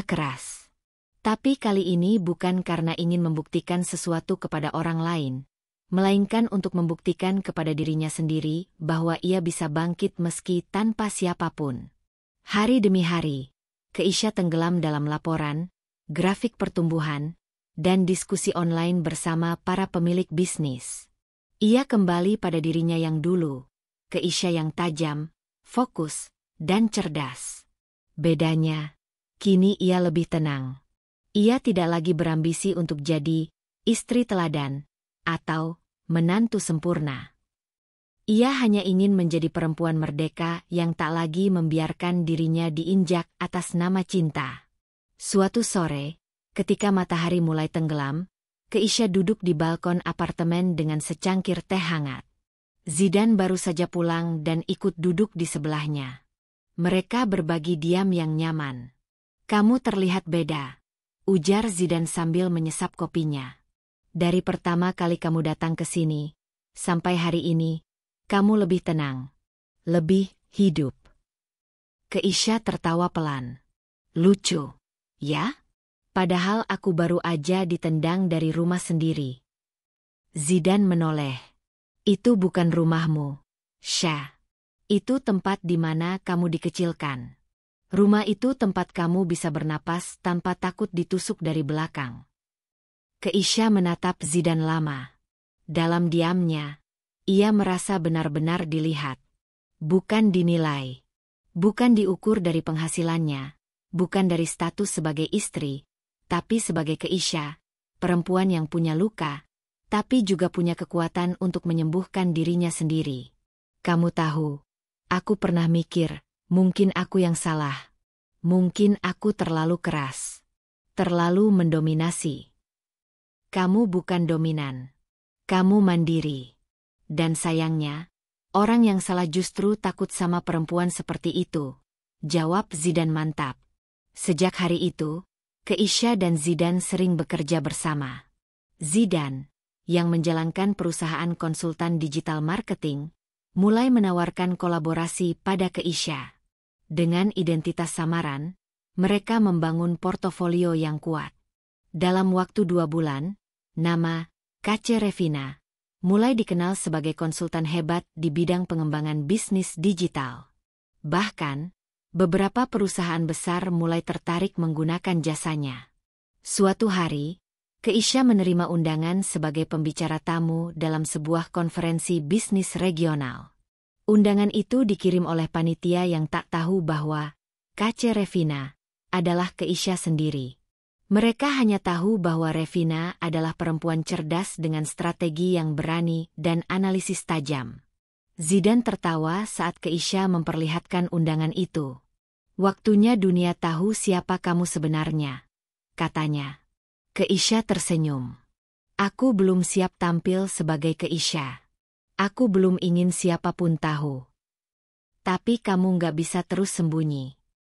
S1: keras. Tapi kali ini bukan karena ingin membuktikan sesuatu kepada orang lain, melainkan untuk membuktikan kepada dirinya sendiri bahwa ia bisa bangkit meski tanpa siapapun. Hari demi hari, Keisha tenggelam dalam laporan, grafik pertumbuhan, dan diskusi online bersama para pemilik bisnis. Ia kembali pada dirinya yang dulu, Keisha yang tajam, fokus, dan cerdas. Bedanya, kini ia lebih tenang. Ia tidak lagi berambisi untuk jadi istri teladan atau menantu sempurna. Ia hanya ingin menjadi perempuan merdeka yang tak lagi membiarkan dirinya diinjak atas nama cinta. Suatu sore, ketika matahari mulai tenggelam, Keisha duduk di balkon apartemen dengan secangkir teh hangat. Zidane baru saja pulang dan ikut duduk di sebelahnya. Mereka berbagi diam yang nyaman. Kamu terlihat beda, ujar Zidane sambil menyesap kopinya. Dari pertama kali kamu datang ke sini, sampai hari ini, kamu lebih tenang, lebih hidup. Keisha tertawa pelan. Lucu, ya? Padahal aku baru aja ditendang dari rumah sendiri. Zidane menoleh. Itu bukan rumahmu, Syah. Itu tempat di mana kamu dikecilkan. Rumah itu tempat kamu bisa bernapas tanpa takut ditusuk dari belakang. Keisha menatap Zidane lama. Dalam diamnya, ia merasa benar-benar dilihat. Bukan dinilai. Bukan diukur dari penghasilannya. Bukan dari status sebagai istri. Tapi sebagai Keisha, perempuan yang punya luka, tapi juga punya kekuatan untuk menyembuhkan dirinya sendiri. Kamu tahu, Aku pernah mikir, mungkin aku yang salah. Mungkin aku terlalu keras. Terlalu mendominasi. Kamu bukan dominan. Kamu mandiri. Dan sayangnya, orang yang salah justru takut sama perempuan seperti itu. Jawab Zidane mantap. Sejak hari itu, Keisha dan Zidane sering bekerja bersama. Zidane, yang menjalankan perusahaan konsultan digital marketing, mulai menawarkan kolaborasi pada Keisha. Dengan identitas samaran, mereka membangun portofolio yang kuat. Dalam waktu 2 bulan, nama Kace Revina mulai dikenal sebagai konsultan hebat di bidang pengembangan bisnis digital. Bahkan, beberapa perusahaan besar mulai tertarik menggunakan jasanya. Suatu hari, Keisha menerima undangan sebagai pembicara tamu dalam sebuah konferensi bisnis regional. Undangan itu dikirim oleh panitia yang tak tahu bahwa Kace Revina adalah Keisha sendiri. Mereka hanya tahu bahwa Revina adalah perempuan cerdas dengan strategi yang berani dan analisis tajam. Zidane tertawa saat Keisha memperlihatkan undangan itu. "Waktunya dunia tahu siapa kamu sebenarnya," katanya. Keisha tersenyum. "Aku belum siap tampil sebagai Keisha. Aku belum ingin siapapun tahu. Tapi kamu nggak bisa terus sembunyi.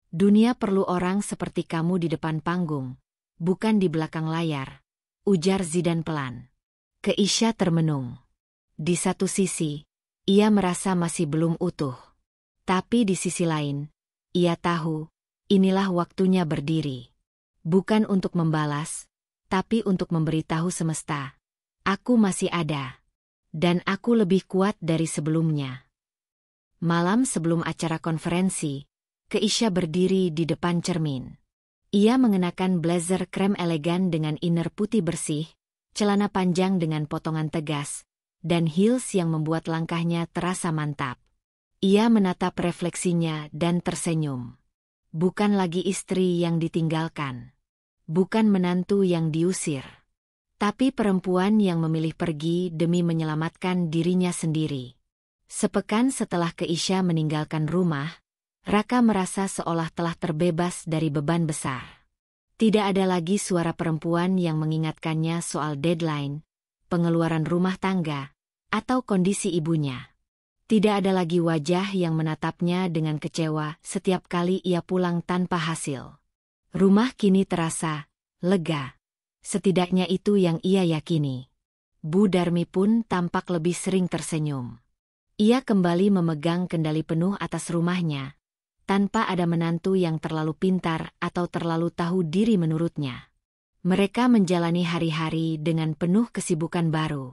S1: Dunia perlu orang seperti kamu di depan panggung, bukan di belakang layar," ujar Zidane pelan. Keisha termenung. Di satu sisi, ia merasa masih belum utuh. Tapi di sisi lain, ia tahu, inilah waktunya berdiri. Bukan untuk membalas, tapi untuk memberitahu semesta, "Aku masih ada. Dan aku lebih kuat dari sebelumnya." Malam sebelum acara konferensi, Keisha berdiri di depan cermin. Ia mengenakan blazer krem elegan dengan inner putih bersih, celana panjang dengan potongan tegas, dan heels yang membuat langkahnya terasa mantap. Ia menatap refleksinya dan tersenyum. Bukan lagi istri yang ditinggalkan. Bukan menantu yang diusir. Tapi perempuan yang memilih pergi demi menyelamatkan dirinya sendiri. Sepekan setelah Keisha meninggalkan rumah, Raka merasa seolah telah terbebas dari beban besar. Tidak ada lagi suara perempuan yang mengingatkannya soal deadline, pengeluaran rumah tangga, atau kondisi ibunya. Tidak ada lagi wajah yang menatapnya dengan kecewa setiap kali ia pulang tanpa hasil. Rumah kini terasa lega. Setidaknya itu yang ia yakini. Bu Darmi pun tampak lebih sering tersenyum. Ia kembali memegang kendali penuh atas rumahnya, tanpa ada menantu yang terlalu pintar atau terlalu tahu diri menurutnya. Mereka menjalani hari-hari dengan penuh kesibukan baru.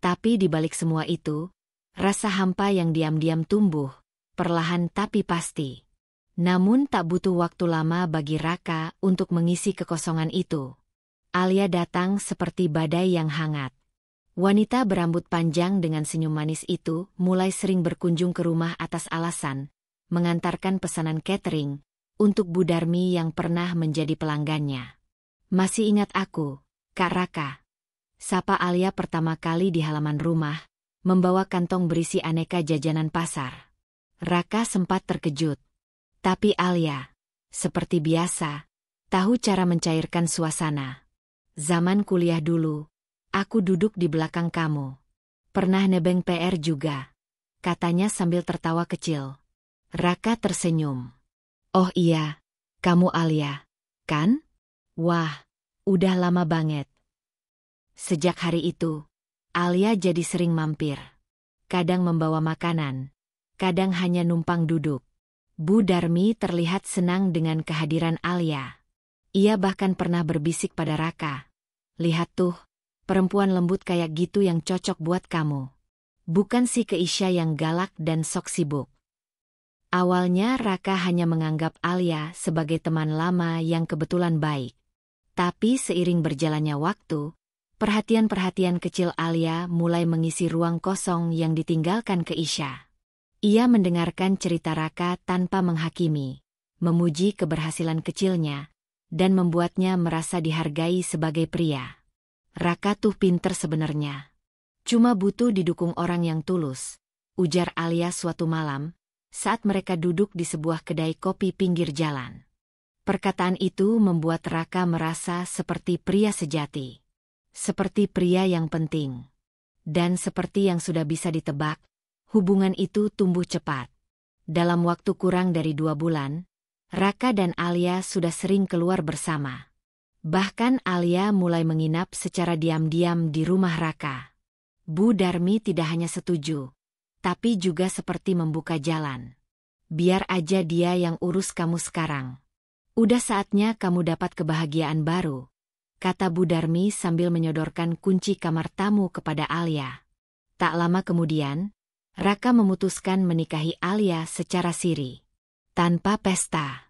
S1: Tapi di balik semua itu, rasa hampa yang diam-diam tumbuh, perlahan tapi pasti. Namun tak butuh waktu lama bagi Raka untuk mengisi kekosongan itu. Alia datang seperti badai yang hangat. Wanita berambut panjang dengan senyum manis itu mulai sering berkunjung ke rumah atas alasan mengantarkan pesanan catering untuk Bu Darmi yang pernah menjadi pelanggannya. "Masih ingat aku, Kak Raka?" sapa Alia pertama kali di halaman rumah, membawa kantong berisi aneka jajanan pasar. Raka sempat terkejut. Tapi Alia, seperti biasa, tahu cara mencairkan suasana. "Zaman kuliah dulu, aku duduk di belakang kamu. Pernah nebeng PR juga," katanya sambil tertawa kecil. Raka tersenyum. "Oh iya, kamu Alia, kan? Wah, udah lama banget." Sejak hari itu, Alia jadi sering mampir. Kadang membawa makanan, kadang hanya numpang duduk. Bu Darmi terlihat senang dengan kehadiran Alia. Ia bahkan pernah berbisik pada Raka, "Lihat tuh, perempuan lembut kayak gitu yang cocok buat kamu. Bukan si Keisha yang galak dan sok sibuk." Awalnya Raka hanya menganggap Alia sebagai teman lama yang kebetulan baik. Tapi seiring berjalannya waktu, perhatian-perhatian kecil Alia mulai mengisi ruang kosong yang ditinggalkan Keisha. Ia mendengarkan cerita Raka tanpa menghakimi, memuji keberhasilan kecilnya, dan membuatnya merasa dihargai sebagai pria. "Raka tuh pinter sebenarnya. Cuma butuh didukung orang yang tulus," ujar Alia suatu malam, saat mereka duduk di sebuah kedai kopi pinggir jalan. Perkataan itu membuat Raka merasa seperti pria sejati. Seperti pria yang penting. Dan seperti yang sudah bisa ditebak, hubungan itu tumbuh cepat. Dalam waktu kurang dari 2 bulan, Raka dan Alia sudah sering keluar bersama. Bahkan Alia mulai menginap secara diam-diam di rumah Raka. Bu Darmi tidak hanya setuju, tapi juga seperti membuka jalan. Biar aja dia yang urus kamu sekarang. Udah saatnya kamu dapat kebahagiaan baru, kata Bu Darmi sambil menyodorkan kunci kamar tamu kepada Alia. Tak lama kemudian, Raka memutuskan menikahi Alia secara siri. Tanpa pesta.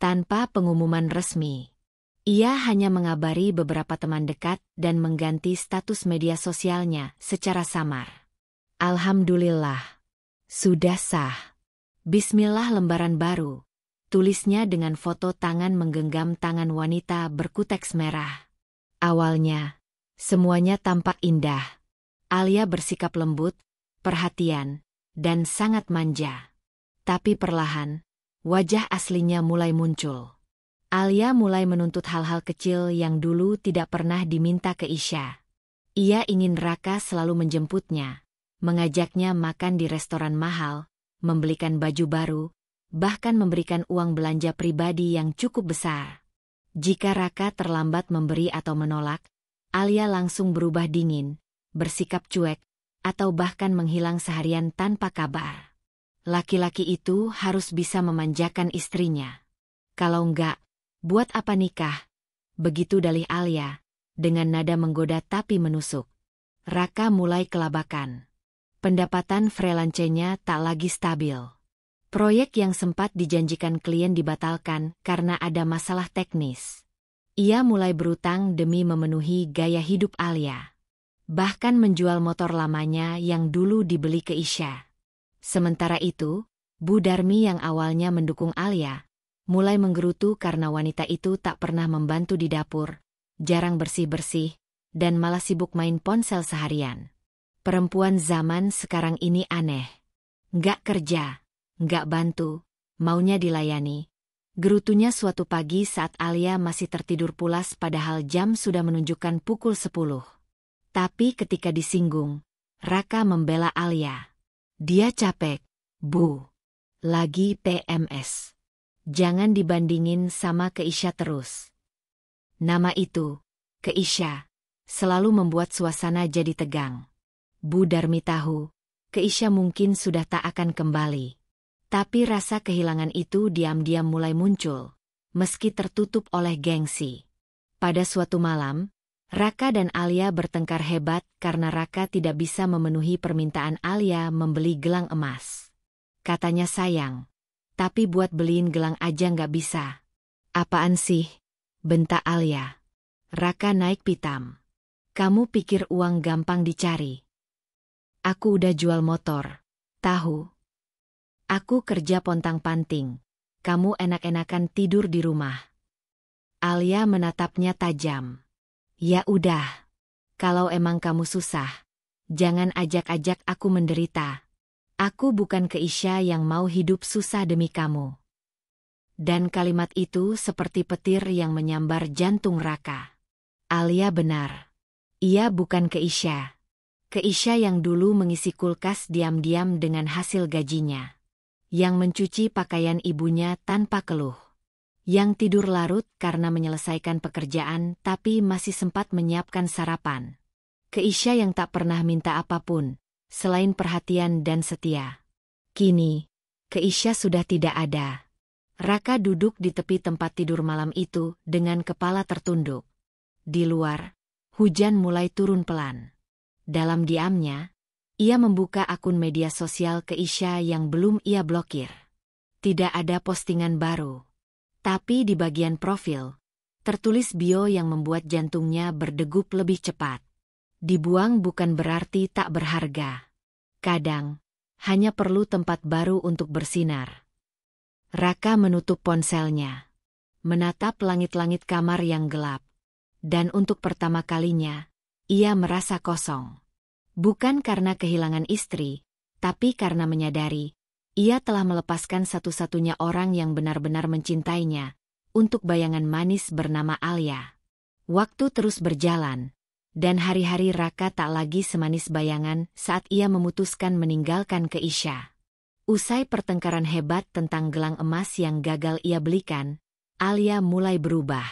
S1: Tanpa pengumuman resmi. Ia hanya mengabari beberapa teman dekat dan mengganti status media sosialnya secara samar. Alhamdulillah. Sudah sah. Bismillah lembaran baru. Tulisnya dengan foto tangan menggenggam tangan wanita berkuteks merah. Awalnya, semuanya tampak indah. Alia bersikap lembut, perhatian, dan sangat manja. Tapi perlahan, wajah aslinya mulai muncul. Alia mulai menuntut hal-hal kecil yang dulu tidak pernah diminta ke Isya. Ia ingin Raka selalu menjemputnya, mengajaknya makan di restoran mahal, membelikan baju baru, bahkan memberikan uang belanja pribadi yang cukup besar. Jika Raka terlambat memberi atau menolak, Alia langsung berubah dingin, bersikap cuek, atau bahkan menghilang seharian tanpa kabar. Laki-laki itu harus bisa memanjakan istrinya. Kalau enggak, buat apa nikah? Begitu dalih Alia, dengan nada menggoda tapi menusuk. Raka mulai kelabakan. Pendapatan freelance-nya tak lagi stabil. Proyek yang sempat dijanjikan klien dibatalkan karena ada masalah teknis. Ia mulai berutang demi memenuhi gaya hidup Alia. Bahkan menjual motor lamanya yang dulu dibeli ke Isya. Sementara itu, Bu Darmi yang awalnya mendukung Alia, mulai menggerutu karena wanita itu tak pernah membantu di dapur, jarang bersih-bersih, dan malah sibuk main ponsel seharian. Perempuan zaman sekarang ini aneh. Nggak kerja, nggak bantu, maunya dilayani. Gerutunya suatu pagi saat Alia masih tertidur pulas padahal jam sudah menunjukkan pukul 10. Tapi ketika disinggung, Raka membela Alia. Dia capek, Bu. Lagi PMS. Jangan dibandingin sama Keisha terus. Nama itu, Keisha, selalu membuat suasana jadi tegang. Bu Darmi tahu, Keisha mungkin sudah tak akan kembali. Tapi rasa kehilangan itu diam-diam mulai muncul, meski tertutup oleh gengsi. Pada suatu malam, Raka dan Alia bertengkar hebat karena Raka tidak bisa memenuhi permintaan Alia membeli gelang emas. Katanya sayang. Tapi buat beliin gelang aja nggak bisa. Apaan sih? Bentak Alia. Raka naik pitam. Kamu pikir uang gampang dicari? Aku udah jual motor. Tahu? Aku kerja pontang-panting. Kamu enak-enakan tidur di rumah. Alia menatapnya tajam. Ya udah. Kalau emang kamu susah, jangan ajak-ajak aku menderita. Aku bukan Keisha yang mau hidup susah demi kamu. Dan kalimat itu seperti petir yang menyambar jantung Raka. Alia benar. Ia bukan Keisha. Keisha yang dulu mengisi kulkas diam-diam dengan hasil gajinya. Yang mencuci pakaian ibunya tanpa keluh. Yang tidur larut karena menyelesaikan pekerjaan tapi masih sempat menyiapkan sarapan. Keisha yang tak pernah minta apapun, selain perhatian dan setia. Kini, Keisha sudah tidak ada. Raka duduk di tepi tempat tidur malam itu dengan kepala tertunduk. Di luar, hujan mulai turun pelan. Dalam diamnya, ia membuka akun media sosial Keisha yang belum ia blokir. Tidak ada postingan baru. Tapi di bagian profil, tertulis bio yang membuat jantungnya berdegup lebih cepat. Dibuang bukan berarti tak berharga. Kadang, hanya perlu tempat baru untuk bersinar. Raka menutup ponselnya. Menatap langit-langit kamar yang gelap. Dan untuk pertama kalinya, ia merasa kosong. Bukan karena kehilangan istri, tapi karena menyadari, Ia telah melepaskan satu-satunya orang yang benar-benar mencintainya, untuk bayangan manis bernama Alia. Waktu terus berjalan, dan hari-hari Raka tak lagi semanis bayangan saat ia memutuskan meninggalkan Keisha. Usai pertengkaran hebat tentang gelang emas yang gagal ia belikan, Alia mulai berubah.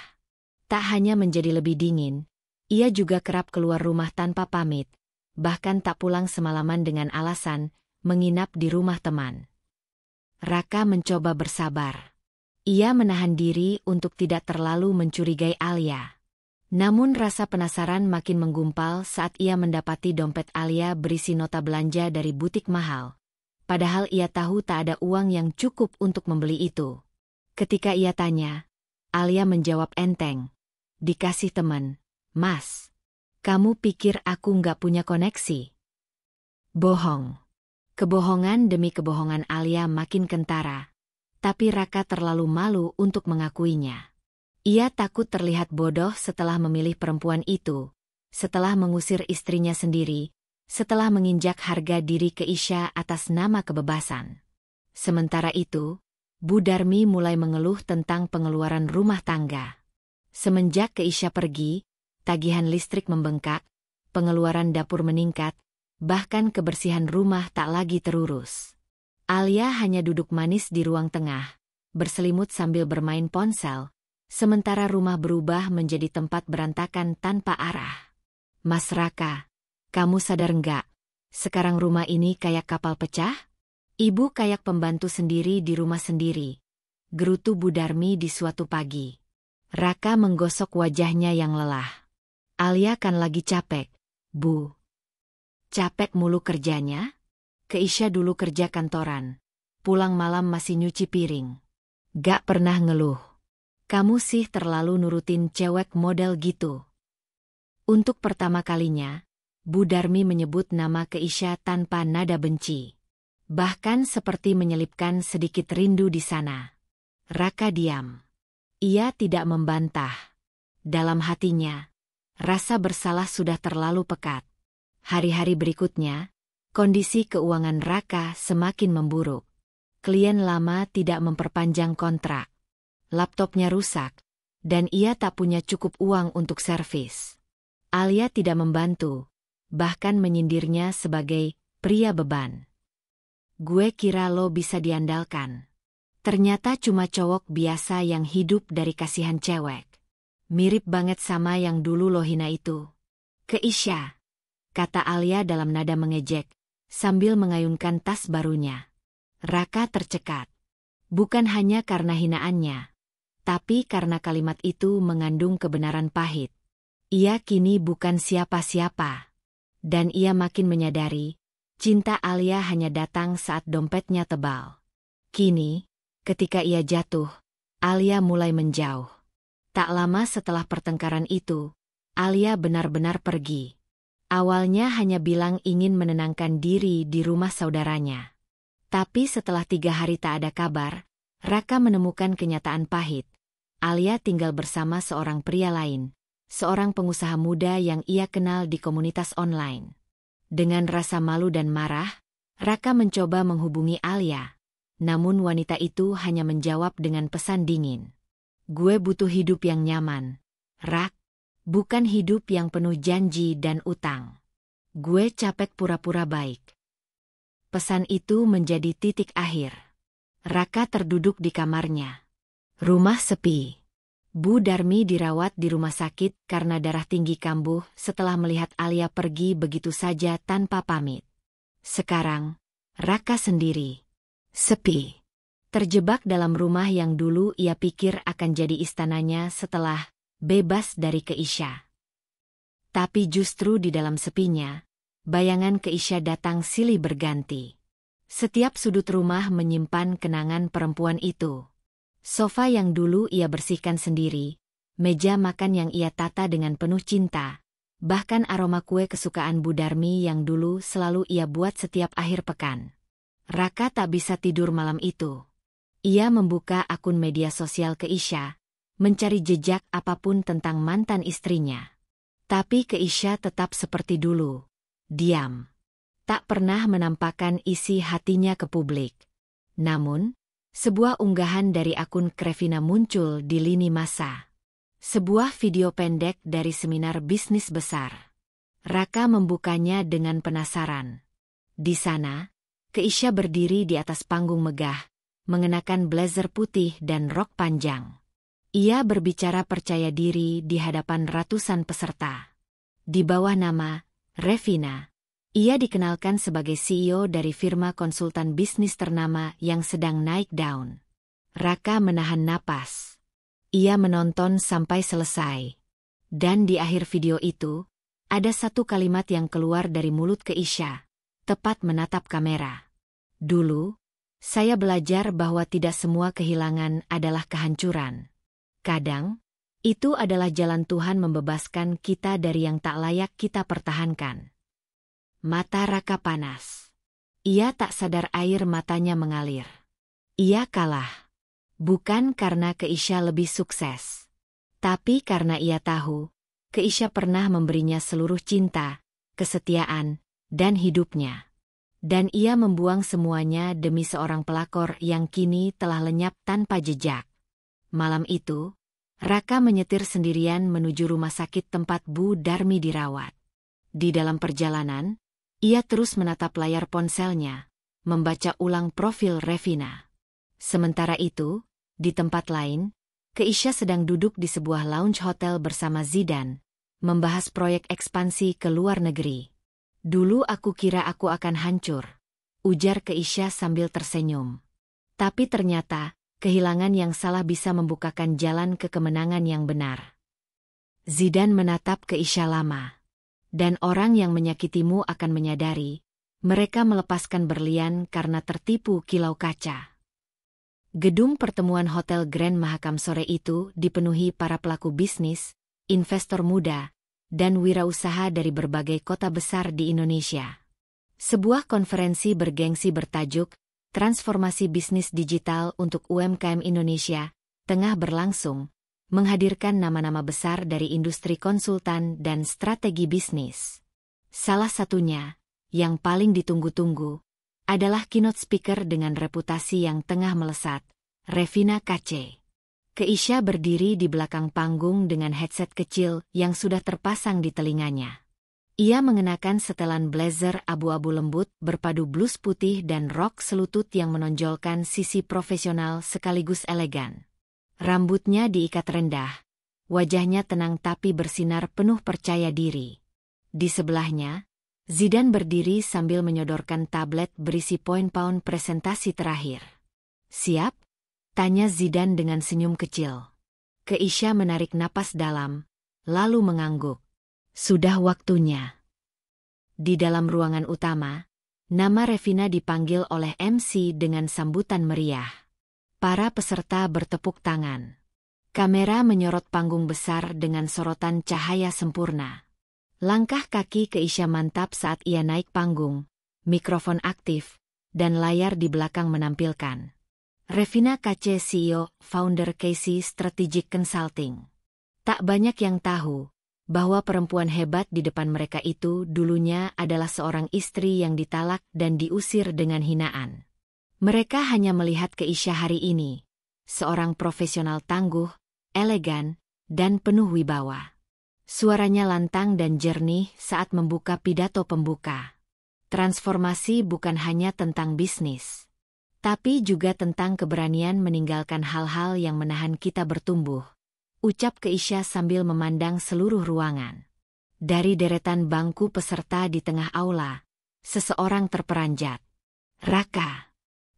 S1: Tak hanya menjadi lebih dingin, ia juga kerap keluar rumah tanpa pamit, bahkan tak pulang semalaman dengan alasan menginap di rumah teman. Raka mencoba bersabar. Ia menahan diri untuk tidak terlalu mencurigai Alia. Namun rasa penasaran makin menggumpal saat ia mendapati dompet Alia berisi nota belanja dari butik mahal. Padahal ia tahu tak ada uang yang cukup untuk membeli itu. Ketika ia tanya, Alia menjawab enteng. Dikasih teman, Mas. Kamu pikir aku nggak punya koneksi? Bohong. Kebohongan demi kebohongan Alia makin kentara. Tapi Raka terlalu malu untuk mengakuinya. Ia takut terlihat bodoh setelah memilih perempuan itu, setelah mengusir istrinya sendiri, setelah menginjak harga diri Keisha atas nama kebebasan. Sementara itu, Bu Darmi mulai mengeluh tentang pengeluaran rumah tangga. Semenjak Keisha pergi, tagihan listrik membengkak, pengeluaran dapur meningkat, bahkan kebersihan rumah tak lagi terurus. Alia hanya duduk manis di ruang tengah, berselimut sambil bermain ponsel, sementara rumah berubah menjadi tempat berantakan tanpa arah. Mas Raka, kamu sadar nggak? Sekarang rumah ini kayak kapal pecah? Ibu kayak pembantu sendiri di rumah sendiri. Gerutu Bu Darmi di suatu pagi. Raka menggosok wajahnya yang lelah. Alia kan lagi capek, Bu. Capek mulu kerjanya? Keisha dulu kerja kantoran. Pulang malam masih nyuci piring. Gak pernah ngeluh. Kamu sih terlalu nurutin cewek model gitu. Untuk pertama kalinya, Bu Darmi menyebut nama Keisha tanpa nada benci. Bahkan seperti menyelipkan sedikit rindu di sana. Raka diam. Ia tidak membantah. Dalam hatinya, rasa bersalah sudah terlalu pekat. Hari-hari berikutnya, kondisi keuangan Raka semakin memburuk. Klien lama tidak memperpanjang kontrak. Laptopnya rusak, dan ia tak punya cukup uang untuk servis. Alia tidak membantu, bahkan menyindirnya sebagai pria beban. Gue kira lo bisa diandalkan. Ternyata cuma cowok biasa yang hidup dari kasihan cewek. Mirip banget sama yang dulu lo hina itu. Keisha, kata Alia dalam nada mengejek, sambil mengayunkan tas barunya. Raka tercekat. Bukan hanya karena hinaannya, tapi karena kalimat itu mengandung kebenaran pahit. Ia kini bukan siapa-siapa. Dan ia makin menyadari, cinta Alia hanya datang saat dompetnya tebal. Kini, ketika ia jatuh, Alia mulai menjauh. Tak lama setelah pertengkaran itu, Alia benar-benar pergi. Awalnya hanya bilang ingin menenangkan diri di rumah saudaranya. Tapi setelah 3 hari tak ada kabar, Raka menemukan kenyataan pahit. Alia tinggal bersama seorang pria lain, seorang pengusaha muda yang ia kenal di komunitas online. Dengan rasa malu dan marah, Raka mencoba menghubungi Alia. Namun wanita itu hanya menjawab dengan pesan dingin. Gue butuh hidup yang nyaman, Rak. Bukan hidup yang penuh janji dan utang. Gue capek pura-pura baik. Pesan itu menjadi titik akhir. Raka terduduk di kamarnya. Rumah sepi. Bu Darmi dirawat di rumah sakit karena darah tinggi kambuh setelah melihat Alia pergi begitu saja tanpa pamit. Sekarang, Raka sendiri. Sepi. Terjebak dalam rumah yang dulu ia pikir akan jadi istananya setelah bebas dari Keisha. Tapi justru di dalam sepinya, bayangan Keisha datang silih berganti. Setiap sudut rumah menyimpan kenangan perempuan itu. Sofa yang dulu ia bersihkan sendiri, meja makan yang ia tata dengan penuh cinta, bahkan aroma kue kesukaan Bu Darmi yang dulu selalu ia buat setiap akhir pekan. Raka tak bisa tidur malam itu. Ia membuka akun media sosial Keisha, mencari jejak apapun tentang mantan istrinya. Tapi Keisha tetap seperti dulu, diam. Tak pernah menampakkan isi hatinya ke publik. Namun, sebuah unggahan dari akun Revina muncul di lini masa. Sebuah video pendek dari seminar bisnis besar. Raka membukanya dengan penasaran. Di sana, Keisha berdiri di atas panggung megah, mengenakan blazer putih dan rok panjang. Ia berbicara percaya diri di hadapan ratusan peserta. Di bawah nama Revina, ia dikenalkan sebagai CEO dari firma konsultan bisnis ternama yang sedang naik daun. Raka menahan napas. Ia menonton sampai selesai. Dan di akhir video itu, ada satu kalimat yang keluar dari mulut Keisha, tepat menatap kamera. Dulu, saya belajar bahwa tidak semua kehilangan adalah kehancuran. Kadang, itu adalah jalan Tuhan membebaskan kita dari yang tak layak kita pertahankan. Mata Raka panas. Ia tak sadar air matanya mengalir. Ia kalah. Bukan karena Keisha lebih sukses. Tapi karena ia tahu, Keisha pernah memberinya seluruh cinta, kesetiaan, dan hidupnya. Dan ia membuang semuanya demi seorang pelakor yang kini telah lenyap tanpa jejak. Malam itu, Raka menyetir sendirian menuju rumah sakit tempat Bu Darmi dirawat. Di dalam perjalanan, ia terus menatap layar ponselnya, membaca ulang profil Revina. Sementara itu, di tempat lain, Keisha sedang duduk di sebuah lounge hotel bersama Zidan, membahas proyek ekspansi ke luar negeri. Dulu aku kira aku akan hancur, ujar Keisha sambil tersenyum. Tapi ternyata, kehilangan yang salah bisa membukakan jalan ke kemenangan yang benar. Zidan menatap Keisha lama. Dan orang yang menyakitimu akan menyadari, mereka melepaskan berlian karena tertipu kilau kaca. Gedung pertemuan Hotel Grand Mahakam sore itu dipenuhi para pelaku bisnis, investor muda, dan wirausaha dari berbagai kota besar di Indonesia. Sebuah konferensi bergengsi bertajuk Transformasi Bisnis Digital untuk UMKM Indonesia tengah berlangsung, menghadirkan nama-nama besar dari industri konsultan dan strategi bisnis. Salah satunya, yang paling ditunggu-tunggu, adalah keynote speaker dengan reputasi yang tengah melesat, Revina Kace. Keisha berdiri di belakang panggung dengan headset kecil yang sudah terpasang di telinganya. Ia mengenakan setelan blazer abu-abu lembut berpadu blus putih dan rok selutut yang menonjolkan sisi profesional sekaligus elegan. Rambutnya diikat rendah, wajahnya tenang tapi bersinar penuh percaya diri. Di sebelahnya, Zidan berdiri sambil menyodorkan tablet berisi poin-poin presentasi terakhir. "Siap?" tanya Zidan dengan senyum kecil. Keisha menarik napas dalam, lalu mengangguk. Sudah waktunya. Di dalam ruangan utama, nama Revina dipanggil oleh MC dengan sambutan meriah. Para peserta bertepuk tangan. Kamera menyorot panggung besar dengan sorotan cahaya sempurna. Langkah kaki Keisha mantap saat ia naik panggung, mikrofon aktif, dan layar di belakang menampilkan. Revina Kace, CEO, founder Casey Strategic Consulting. Tak banyak yang tahu bahwa perempuan hebat di depan mereka itu dulunya adalah seorang istri yang ditalak dan diusir dengan hinaan. Mereka hanya melihat Keisha hari ini, seorang profesional tangguh, elegan, dan penuh wibawa. Suaranya lantang dan jernih saat membuka pidato pembuka. Transformasi bukan hanya tentang bisnis, tapi juga tentang keberanian meninggalkan hal-hal yang menahan kita bertumbuh, ucap Keisha sambil memandang seluruh ruangan. Dari deretan bangku peserta di tengah aula, seseorang terperanjat. Raka.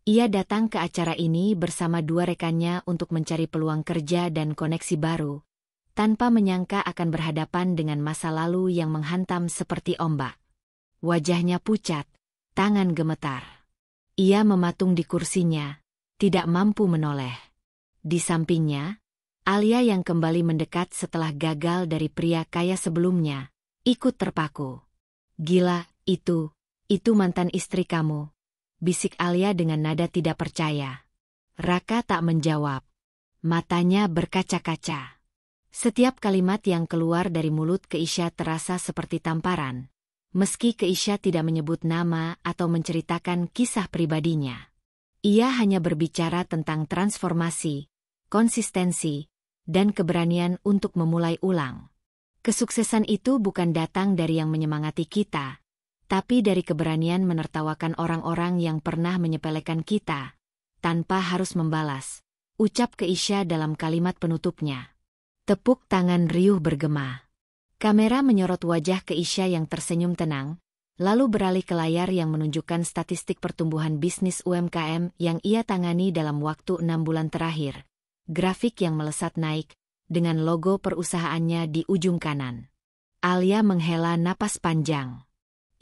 S1: Ia datang ke acara ini bersama dua rekannya untuk mencari peluang kerja dan koneksi baru, tanpa menyangka akan berhadapan dengan masa lalu yang menghantam seperti ombak. Wajahnya pucat, tangan gemetar. Ia mematung di kursinya, tidak mampu menoleh. Di sampingnya, Alia yang kembali mendekat setelah gagal dari pria kaya sebelumnya, ikut terpaku. "Gila, itu mantan istri kamu," bisik Alia dengan nada tidak percaya. Raka tak menjawab. Matanya berkaca-kaca. Setiap kalimat yang keluar dari mulut Keisha terasa seperti tamparan, meski Keisha tidak menyebut nama atau menceritakan kisah pribadinya. Ia hanya berbicara tentang transformasi, konsistensi, dan keberanian untuk memulai ulang. Kesuksesan itu bukan datang dari yang menyemangati kita, tapi dari keberanian menertawakan orang-orang yang pernah menyepelekan kita, tanpa harus membalas, ucap Keisha dalam kalimat penutupnya. Tepuk tangan riuh bergema. Kamera menyorot wajah Keisha yang tersenyum tenang, lalu beralih ke layar yang menunjukkan statistik pertumbuhan bisnis UMKM yang ia tangani dalam waktu 6 bulan terakhir. Grafik yang melesat naik, dengan logo perusahaannya di ujung kanan. Alia menghela napas panjang.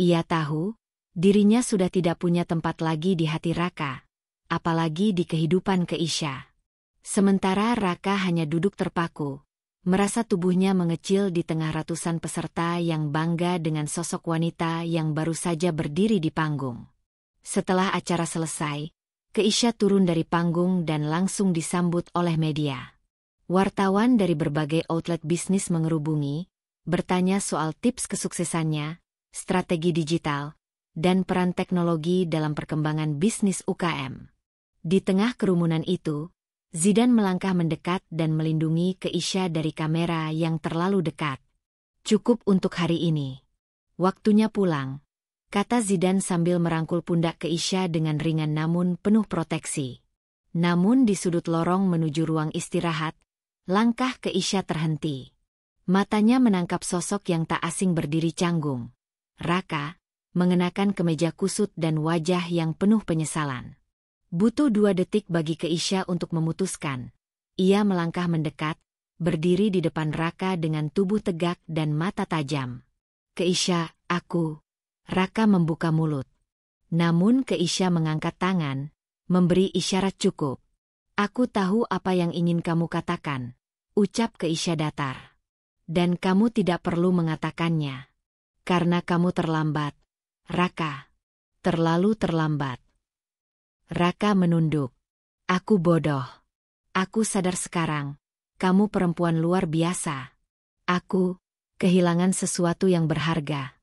S1: Ia tahu, dirinya sudah tidak punya tempat lagi di hati Raka, apalagi di kehidupan Keisha. Sementara Raka hanya duduk terpaku, merasa tubuhnya mengecil di tengah ratusan peserta yang bangga dengan sosok wanita yang baru saja berdiri di panggung. Setelah acara selesai, Keisha turun dari panggung dan langsung disambut oleh media. Wartawan dari berbagai outlet bisnis mengerubungi, bertanya soal tips kesuksesannya, strategi digital, dan peran teknologi dalam perkembangan bisnis UKM. Di tengah kerumunan itu, Zidane melangkah mendekat dan melindungi Keisha dari kamera yang terlalu dekat. Cukup untuk hari ini. Waktunya pulang, kata Zidane sambil merangkul pundak Keisha dengan ringan namun penuh proteksi. Namun di sudut lorong menuju ruang istirahat, langkah Keisha terhenti. Matanya menangkap sosok yang tak asing berdiri canggung. Raka, mengenakan kemeja kusut dan wajah yang penuh penyesalan. Butuh 2 detik bagi Keisha untuk memutuskan. Ia melangkah mendekat, berdiri di depan Raka dengan tubuh tegak dan mata tajam. Keisha, aku. Raka membuka mulut. Namun Keisha mengangkat tangan, memberi isyarat cukup. Aku tahu apa yang ingin kamu katakan, ucap Keisha datar. Dan kamu tidak perlu mengatakannya. Karena kamu terlambat, Raka. Terlalu terlambat. Raka menunduk. Aku bodoh. Aku sadar sekarang, kamu perempuan luar biasa. Aku kehilangan sesuatu yang berharga.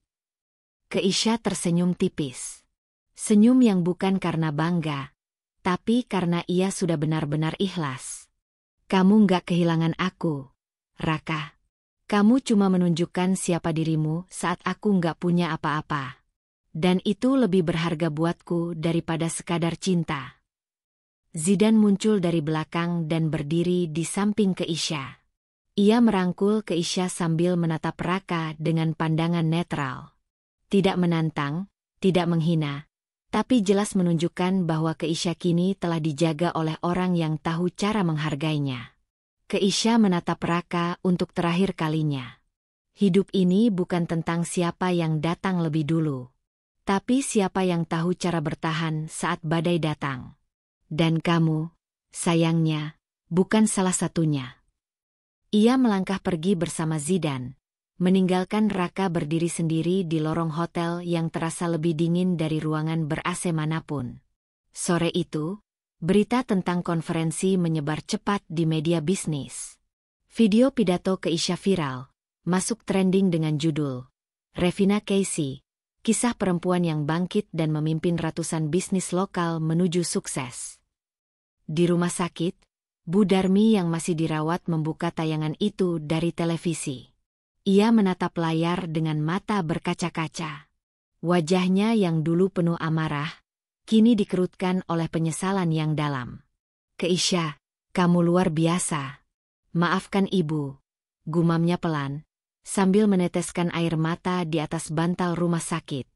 S1: Keisha tersenyum tipis. Senyum yang bukan karena bangga, tapi karena ia sudah benar-benar ikhlas. Kamu nggak kehilangan aku, Raka. Kamu cuma menunjukkan siapa dirimu saat aku nggak punya apa-apa. Dan itu lebih berharga buatku daripada sekadar cinta. Zidane muncul dari belakang dan berdiri di samping Keisha. Ia merangkul Keisha sambil menatap Raka dengan pandangan netral. Tidak menantang, tidak menghina, tapi jelas menunjukkan bahwa Keisha kini telah dijaga oleh orang yang tahu cara menghargainya. Keisha menatap Raka untuk terakhir kalinya. Hidup ini bukan tentang siapa yang datang lebih dulu, tapi siapa yang tahu cara bertahan saat badai datang. Dan kamu, sayangnya, bukan salah satunya. Ia melangkah pergi bersama Zidane, meninggalkan Raka berdiri sendiri di lorong hotel yang terasa lebih dingin dari ruangan ber-AC manapun. Sore itu, berita tentang konferensi menyebar cepat di media bisnis. Video pidato Keisha viral, masuk trending dengan judul Revina Casey, kisah perempuan yang bangkit dan memimpin ratusan bisnis lokal menuju sukses. Di rumah sakit, Bu Darmi yang masih dirawat membuka tayangan itu dari televisi. Ia menatap layar dengan mata berkaca-kaca. Wajahnya yang dulu penuh amarah, kini dikerutkan oleh penyesalan yang dalam. Keisha, kamu luar biasa. Maafkan ibu, gumamnya pelan, sambil meneteskan air mata di atas bantal rumah sakit.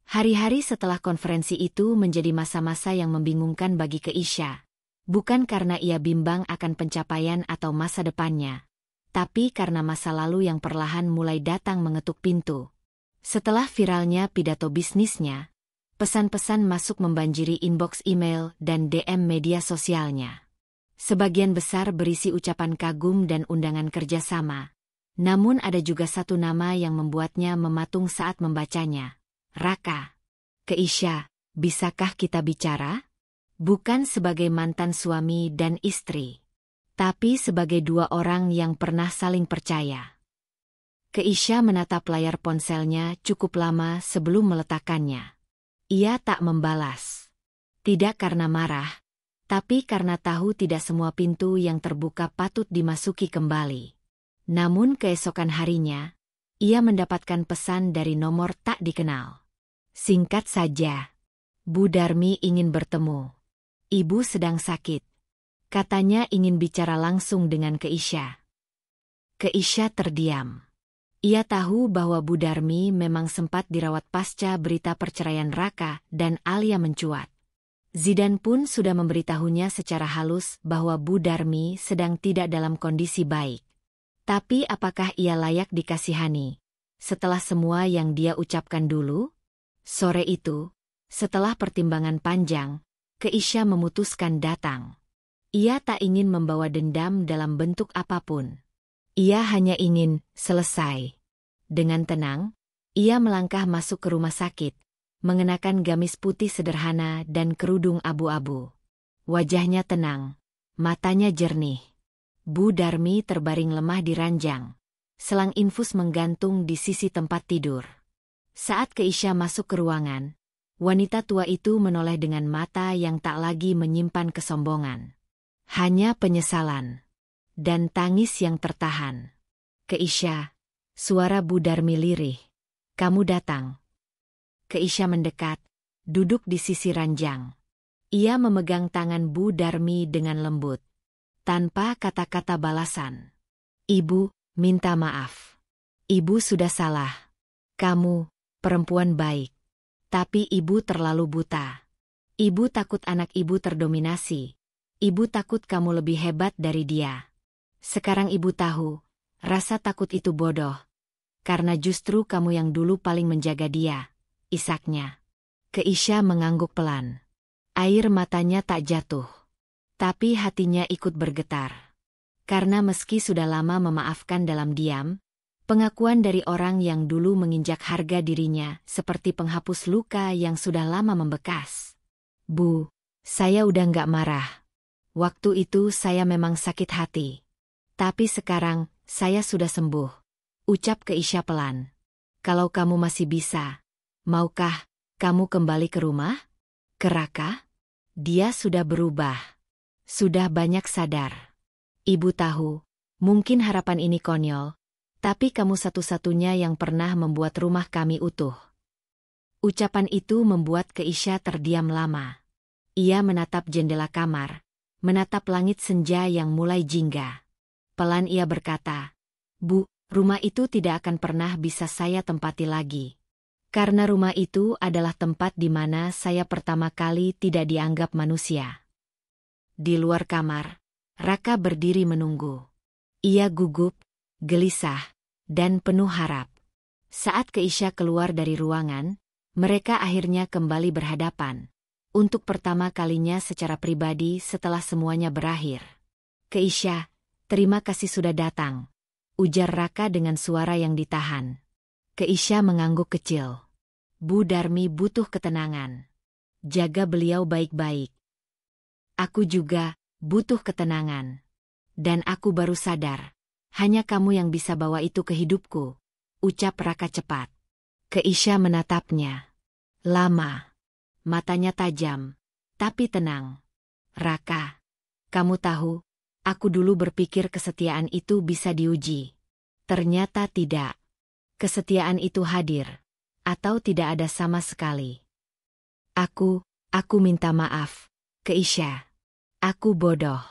S1: Hari-hari setelah konferensi itu menjadi masa-masa yang membingungkan bagi Keisha. Bukan karena ia bimbang akan pencapaian atau masa depannya, tapi karena masa lalu yang perlahan mulai datang mengetuk pintu. Setelah viralnya pidato bisnisnya, pesan-pesan masuk membanjiri inbox email dan DM media sosialnya. Sebagian besar berisi ucapan kagum dan undangan kerjasama. Namun ada juga satu nama yang membuatnya mematung saat membacanya. Raka. Keisha, bisakah kita bicara? Bukan sebagai mantan suami dan istri, tapi sebagai 2 orang yang pernah saling percaya. Keisha menatap layar ponselnya cukup lama sebelum meletakkannya. Ia tak membalas. Tidak karena marah, tapi karena tahu tidak semua pintu yang terbuka patut dimasuki kembali. Namun keesokan harinya, ia mendapatkan pesan dari nomor tak dikenal. Singkat saja, Bu Darmi ingin bertemu. Ibu sedang sakit. Katanya ingin bicara langsung dengan Keisha. Keisha terdiam. Ia tahu bahwa Bu Darmi memang sempat dirawat pasca berita perceraian Raka dan Alia mencuat. Zidan pun sudah memberitahunya secara halus bahwa Bu Darmi sedang tidak dalam kondisi baik. Tapi apakah ia layak dikasihani setelah semua yang dia ucapkan dulu? Sore itu, setelah pertimbangan panjang, Keisha memutuskan datang. Ia tak ingin membawa dendam dalam bentuk apapun. Ia hanya ingin selesai. Dengan tenang, ia melangkah masuk ke rumah sakit, mengenakan gamis putih sederhana dan kerudung abu-abu. Wajahnya tenang, matanya jernih. Bu Darmi terbaring lemah di ranjang. Selang infus menggantung di sisi tempat tidur. Saat Keisha masuk ke ruangan, wanita tua itu menoleh dengan mata yang tak lagi menyimpan kesombongan. Hanya penyesalan dan tangis yang tertahan. Keisha, suara Bu Darmi lirih. Kamu datang. Keisha mendekat, duduk di sisi ranjang. Ia memegang tangan Bu Darmi dengan lembut. Tanpa kata-kata balasan. Ibu, minta maaf. Ibu sudah salah. Kamu, perempuan baik. Tapi ibu terlalu buta. Ibu takut anak ibu terdominasi. Ibu takut kamu lebih hebat dari dia. Sekarang ibu tahu, rasa takut itu bodoh. Karena justru kamu yang dulu paling menjaga dia, isaknya. Keisha mengangguk pelan. Air matanya tak jatuh. Tapi hatinya ikut bergetar. Karena meski sudah lama memaafkan dalam diam, pengakuan dari orang yang dulu menginjak harga dirinya seperti penghapus luka yang sudah lama membekas. Bu, saya udah nggak marah. Waktu itu saya memang sakit hati. Tapi sekarang, saya sudah sembuh. Ucap Keisha pelan. Kalau kamu masih bisa, maukah kamu kembali ke rumah? Ke Raka? Dia sudah berubah. Sudah banyak sadar. Ibu tahu, mungkin harapan ini konyol, tapi kamu satu-satunya yang pernah membuat rumah kami utuh. Ucapan itu membuat Keisha terdiam lama. Ia menatap jendela kamar, menatap langit senja yang mulai jingga. Pelan ia berkata, Bu, rumah itu tidak akan pernah bisa saya tempati lagi. Karena rumah itu adalah tempat di mana saya pertama kali tidak dianggap manusia. Di luar kamar, Raka berdiri menunggu. Ia gugup, gelisah, dan penuh harap. Saat Keisha keluar dari ruangan, mereka akhirnya kembali berhadapan. Untuk pertama kalinya secara pribadi setelah semuanya berakhir. Keisha, terima kasih sudah datang, ujar Raka dengan suara yang ditahan. Keisha mengangguk kecil. Bu Darmi butuh ketenangan. Jaga beliau baik-baik. Aku juga butuh ketenangan. Dan aku baru sadar, hanya kamu yang bisa bawa itu ke hidupku, ucap Raka cepat. Keisha menatapnya. Lama. Matanya tajam, tapi tenang. Raka, kamu tahu, aku dulu berpikir kesetiaan itu bisa diuji. Ternyata tidak. Kesetiaan itu hadir. Atau tidak ada sama sekali. Aku minta maaf, Keisha. Aku bodoh.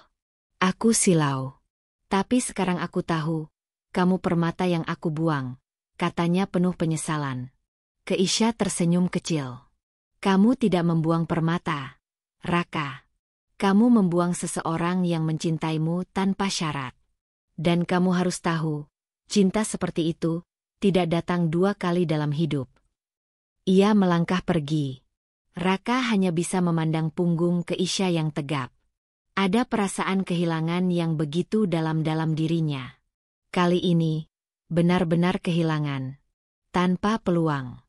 S1: Aku silau. Tapi sekarang aku tahu, kamu permata yang aku buang, katanya penuh penyesalan. Keisha tersenyum kecil. Kamu tidak membuang permata, Raka. Kamu membuang seseorang yang mencintaimu tanpa syarat. Dan kamu harus tahu, cinta seperti itu tidak datang 2 kali dalam hidup. Ia melangkah pergi. Raka hanya bisa memandang punggung Keisha yang tegap. Ada perasaan kehilangan yang begitu dalam-dalam dirinya. Kali ini, benar-benar kehilangan. Tanpa peluang.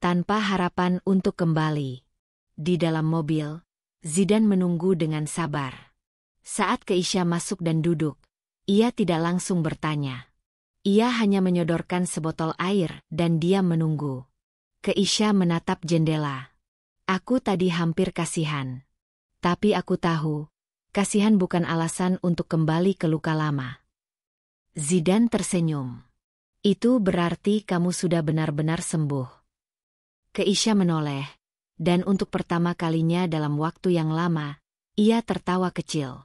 S1: Tanpa harapan untuk kembali. Di dalam mobil, Zidan menunggu dengan sabar. Saat Keisha masuk dan duduk, ia tidak langsung bertanya. Ia hanya menyodorkan sebotol air dan diam menunggu. Keisha menatap jendela. Aku tadi hampir kasihan. Tapi aku tahu, kasihan bukan alasan untuk kembali ke luka lama. Zidane tersenyum. Itu berarti kamu sudah benar-benar sembuh. Keisha menoleh, dan untuk pertama kalinya dalam waktu yang lama, ia tertawa kecil.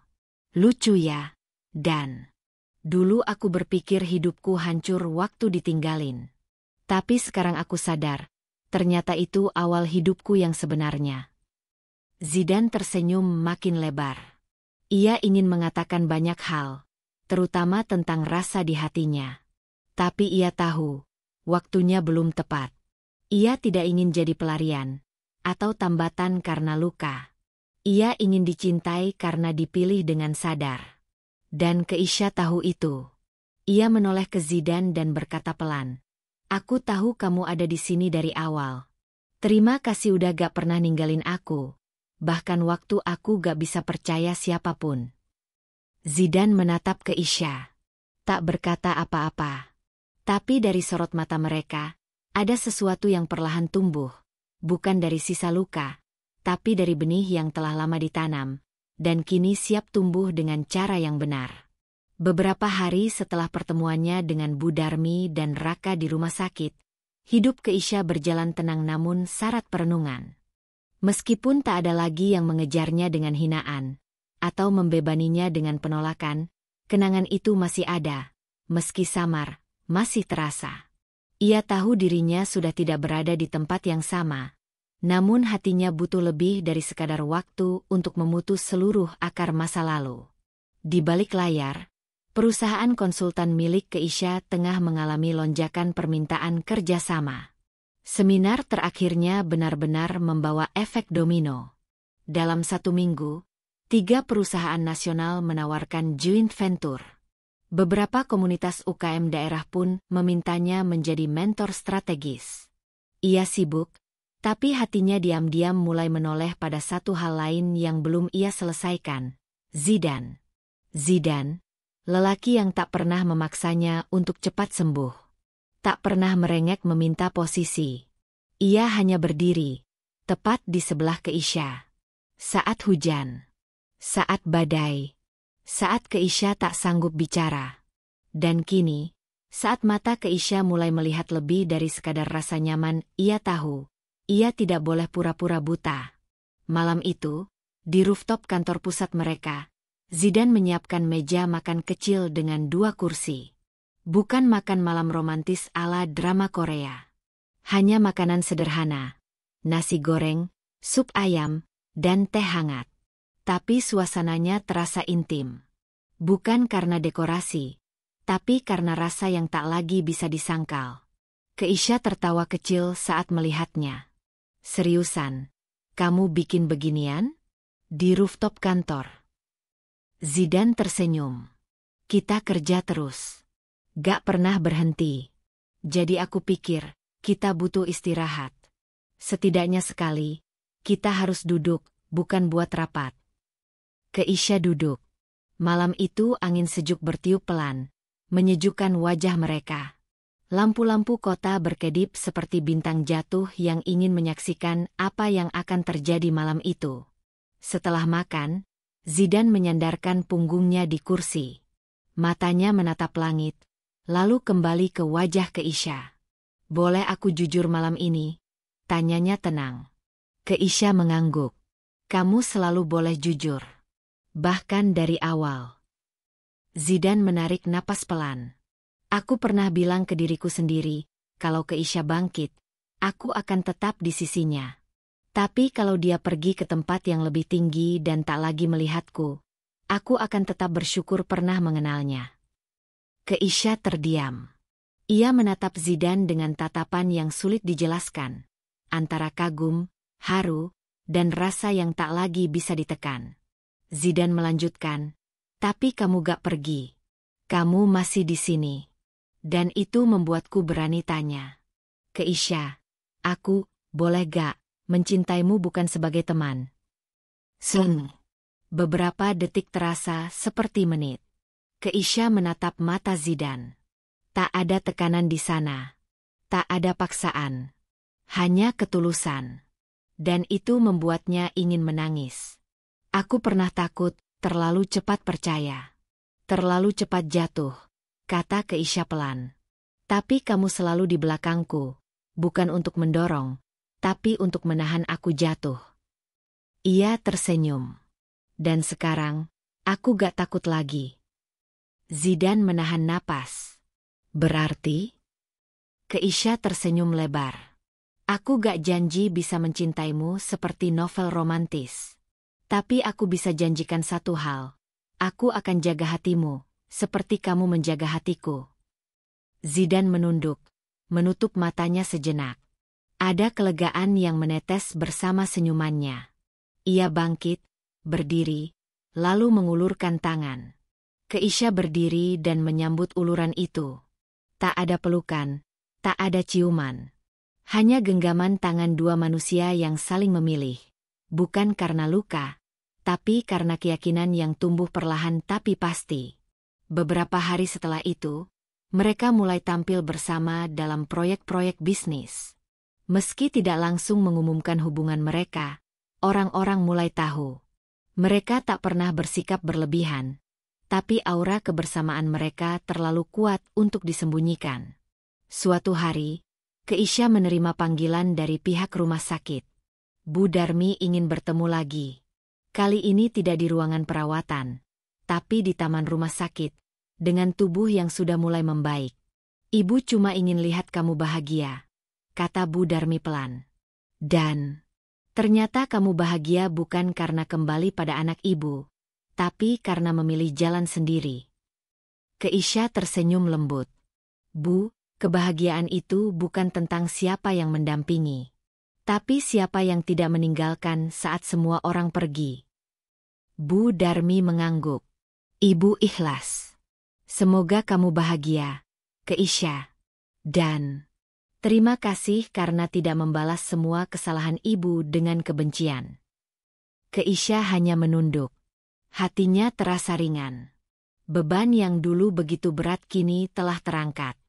S1: Lucu ya, Dan. Dulu aku berpikir hidupku hancur waktu ditinggalin. Tapi sekarang aku sadar, ternyata itu awal hidupku yang sebenarnya. Zidane tersenyum makin lebar. Ia ingin mengatakan banyak hal, terutama tentang rasa di hatinya. Tapi ia tahu, waktunya belum tepat. Ia tidak ingin jadi pelarian, atau tambatan karena luka. Ia ingin dicintai karena dipilih dengan sadar. Dan Keisha tahu itu. Ia menoleh ke Zidane dan berkata pelan, "Aku tahu kamu ada di sini dari awal. Terima kasih udah gak pernah ninggalin aku. Bahkan waktu aku gak bisa percaya siapapun." Zidane menatap Keisha. Tak berkata apa-apa. Tapi dari sorot mata mereka, ada sesuatu yang perlahan tumbuh. Bukan dari sisa luka, tapi dari benih yang telah lama ditanam, dan kini siap tumbuh dengan cara yang benar. Beberapa hari setelah pertemuannya dengan Bu Darmi dan Raka di rumah sakit, hidup Keisha berjalan tenang namun syarat perenungan. Meskipun tak ada lagi yang mengejarnya dengan hinaan, atau membebaninya dengan penolakan, kenangan itu masih ada, meski samar, masih terasa. Ia tahu dirinya sudah tidak berada di tempat yang sama, namun hatinya butuh lebih dari sekadar waktu untuk memutus seluruh akar masa lalu. Di balik layar, perusahaan konsultan milik Keisha tengah mengalami lonjakan permintaan kerjasama. Seminar terakhirnya benar-benar membawa efek domino. Dalam 1 minggu, 3 perusahaan nasional menawarkan joint venture. Beberapa komunitas UKM daerah pun memintanya menjadi mentor strategis. Ia sibuk, tapi hatinya diam-diam mulai menoleh pada satu hal lain yang belum ia selesaikan, Zidane. Zidane, lelaki yang tak pernah memaksanya untuk cepat sembuh. Tak pernah merengek meminta posisi. Ia hanya berdiri, tepat di sebelah Keisha. Saat hujan. Saat badai. Saat Keisha tak sanggup bicara. Dan kini, saat mata Keisha mulai melihat lebih dari sekadar rasa nyaman, ia tahu, ia tidak boleh pura-pura buta. Malam itu, di rooftop kantor pusat mereka, Zidane menyiapkan meja makan kecil dengan 2 kursi. Bukan makan malam romantis ala drama Korea. Hanya makanan sederhana, nasi goreng, sup ayam, dan teh hangat. Tapi suasananya terasa intim. Bukan karena dekorasi, tapi karena rasa yang tak lagi bisa disangkal. Keisha tertawa kecil saat melihatnya. "Seriusan, kamu bikin beginian? Di rooftop kantor?" Zidane tersenyum. "Kita kerja terus. Gak pernah berhenti. Jadi aku pikir, kita butuh istirahat. Setidaknya sekali, kita harus duduk, bukan buat rapat." Keisha duduk. Malam itu angin sejuk bertiup pelan, menyejukkan wajah mereka. Lampu-lampu kota berkedip seperti bintang jatuh yang ingin menyaksikan apa yang akan terjadi malam itu. Setelah makan, Zidane menyandarkan punggungnya di kursi. Matanya menatap langit, lalu kembali ke wajah Keisha. "Boleh aku jujur malam ini?" tanyanya tenang. Keisha mengangguk. "Kamu selalu boleh jujur. Bahkan dari awal." Zidane menarik napas pelan. "Aku pernah bilang ke diriku sendiri, kalau Keisha bangkit, aku akan tetap di sisinya. Tapi kalau dia pergi ke tempat yang lebih tinggi dan tak lagi melihatku, aku akan tetap bersyukur pernah mengenalnya." Keisha terdiam. Ia menatap Zidane dengan tatapan yang sulit dijelaskan, antara kagum, haru, dan rasa yang tak lagi bisa ditekan. Zidane melanjutkan, "Tapi kamu gak pergi. Kamu masih di sini. Dan itu membuatku berani tanya. Keisha, aku, boleh gak, mencintaimu bukan sebagai teman?" Beberapa detik terasa seperti menit. Keisha menatap mata Zidane. Tak ada tekanan di sana. Tak ada paksaan. Hanya ketulusan. dan itu membuatnya ingin menangis. Aku pernah takut, terlalu cepat percaya. Terlalu cepat jatuh, kata Keisha pelan. Tapi kamu selalu di belakangku, bukan untuk mendorong, tapi untuk menahan aku jatuh. Ia tersenyum. Dan sekarang, aku gak takut lagi. Zidane menahan napas. Berarti? Keisha tersenyum lebar. Aku gak janji bisa mencintaimu seperti novel romantis. Tapi aku bisa janjikan satu hal. Aku akan jaga hatimu, seperti kamu menjaga hatiku. Zidane menunduk, menutup matanya sejenak. Ada kelegaan yang menetes bersama senyumannya. Ia bangkit, berdiri, lalu mengulurkan tangan. Keisha berdiri dan menyambut uluran itu. Tak ada pelukan, tak ada ciuman. Hanya genggaman tangan dua manusia yang saling memilih. Bukan karena luka, tapi karena keyakinan yang tumbuh perlahan tapi pasti. Beberapa hari setelah itu, mereka mulai tampil bersama dalam proyek-proyek bisnis. Meski tidak langsung mengumumkan hubungan mereka, orang-orang mulai tahu. Mereka tak pernah bersikap berlebihan, tapi aura kebersamaan mereka terlalu kuat untuk disembunyikan. Suatu hari, Keisha menerima panggilan dari pihak rumah sakit. Bu Darmi ingin bertemu lagi. Kali ini tidak di ruangan perawatan, tapi di taman rumah sakit, dengan tubuh yang sudah mulai membaik. Ibu cuma ingin lihat kamu bahagia, kata Bu Darmi pelan. Dan ternyata kamu bahagia bukan karena kembali pada anak ibu, tapi karena memilih jalan sendiri. Keisha tersenyum lembut. Bu, kebahagiaan itu bukan tentang siapa yang mendampingi, tapi siapa yang tidak meninggalkan saat semua orang pergi. Bu Darmi mengangguk. Ibu ikhlas. Semoga kamu bahagia, Keisha. Dan terima kasih karena tidak membalas semua kesalahan ibu dengan kebencian. Keisha hanya menunduk. Hatinya terasa ringan. Beban yang dulu begitu berat kini telah terangkat.